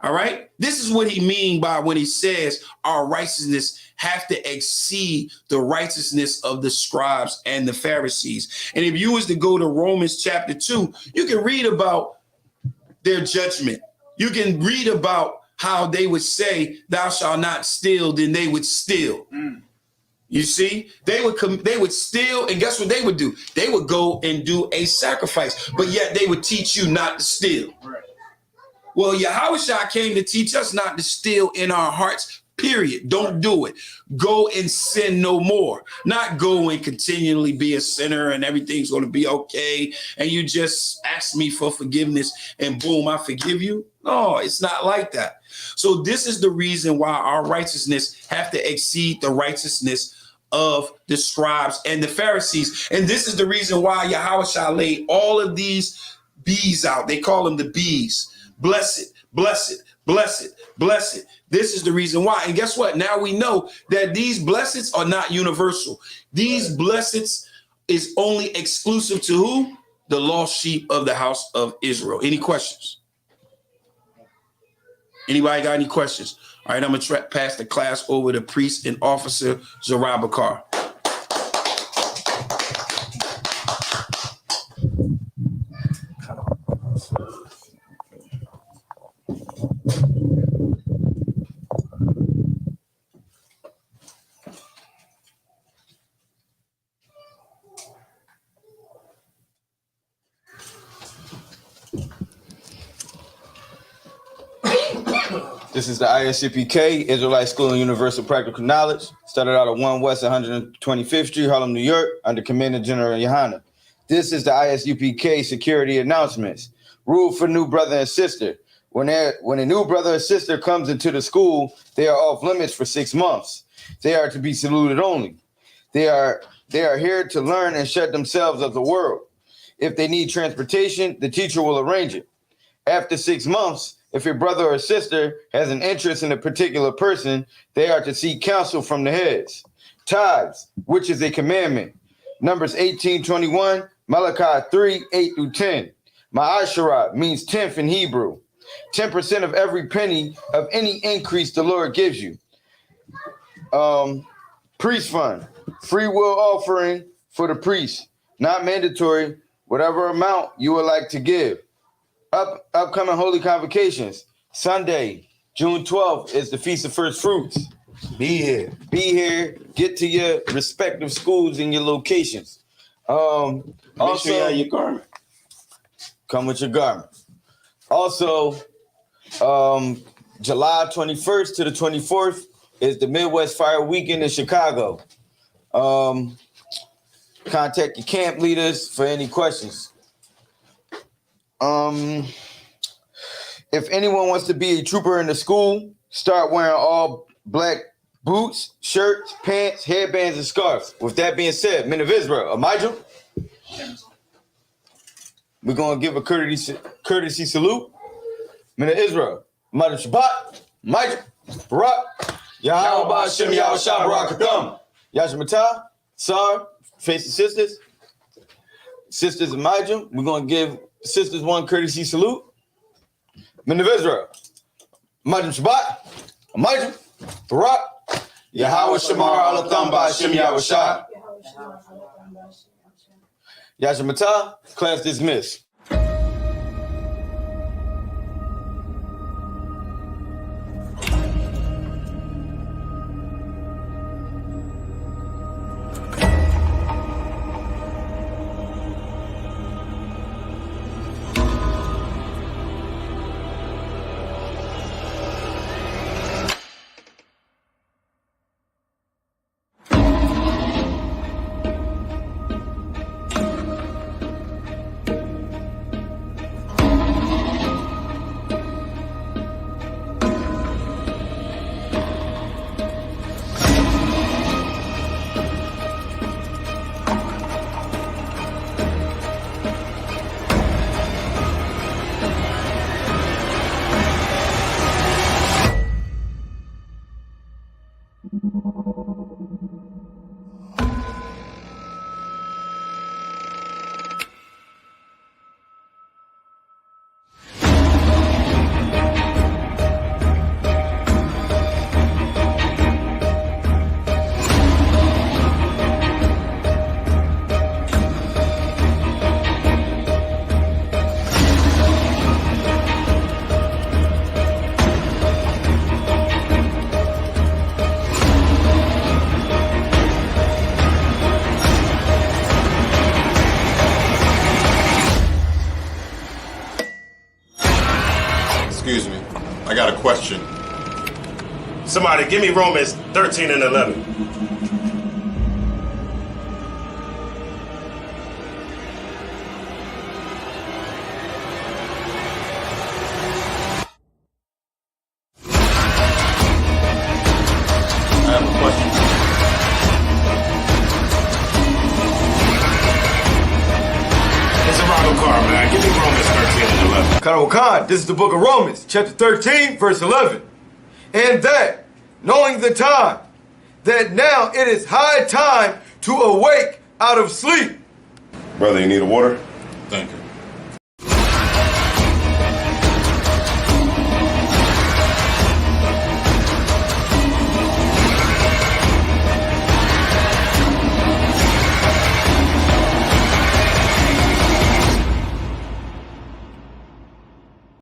All right. This is what he means by when he says our righteousness have to exceed the righteousness of the scribes and the Pharisees. And if you was to go to Romans chapter 2, you can read about their judgment. You can read about how they would say, thou shalt not steal, then they would steal. You see, they would steal, and guess what they would do? They would go and do a sacrifice, but yet they would teach you not to steal. Right. Well, Yahweh Shah came to teach us not to steal in our hearts, period. Don't do it. Go and sin no more. Not go and continually be a sinner and everything's going to be okay, and you just ask me for forgiveness and boom, I forgive you. No, it's not like that. So this is the reason why our righteousness have to exceed the righteousness of the scribes and the Pharisees. And this is the reason why Yahweh Shah laid all of these bees out. They call them the bees. Blessed, blessed, blessed, blessed. This is the reason why. And guess what? Now we know that these blesseds are not universal. These blesseds is only exclusive to who? The lost sheep of the house of Israel. Any questions? Anybody got any questions? All right, I'm going to pass the class over to Priest and Officer Zarabakar. This is the ISUPK, Israelite School of Universal Practical Knowledge. Started out at 1 West 125th Street, Harlem, New York, under Commander General Yohana. This is the ISUPK security announcements. Rule for new brother and sister. When a new brother or sister comes into the school, they are off limits for 6 months. They are to be saluted only. They are here to learn and shed themselves of the world. If they need transportation, the teacher will arrange it. After 6 months, if your brother or sister has an interest in a particular person, they are to seek counsel from the heads. Tithes, which is a commandment. Numbers 18:21, Malachi 3:8-10. Ma'asharah means 10th in Hebrew. 10% of every penny of any increase the Lord gives you. Priest fund, free will offering for the priest, not mandatory, whatever amount you would like to give. Upcoming holy convocations. Sunday, June 12th is the Feast of First Fruits. Be here. Get to your respective schools and your locations. Make sure you have your garment. Come with your garment. Also, July 21st to the 24th is the Midwest Fire Weekend in Chicago. Contact your camp leaders for any questions. If anyone wants to be a trooper in the school, start wearing all black boots, shirts, pants, headbands, and scarves. With that being said, men of Israel, Amijah, we're going to give a courtesy salute. Men of Israel, Amijah Shabbat, Amijah, Barak, Yahweh Hashem, Yahweh Shah, Barak Adam, Yashmatah, Sar, face the sisters. Sisters Amijah, we're going to give sisters one courtesy salute. Men of Israel, Amijah Shabbat, Amijah, Barak, Yahweh Shamar Alatham Ba'Hashem Yahweh Shah. Yashmatah, class dismissed. Excuse me. I got a question. Somebody give me Romans 13 and 11. I have a question. It's a Ronald car, man. Give me Romans 13 and 11. Khan, this is the book of Romans, chapter 13, verse 11. And that, knowing the time, that now it is high time to awake out of sleep. Brother, you need a water? Thank you.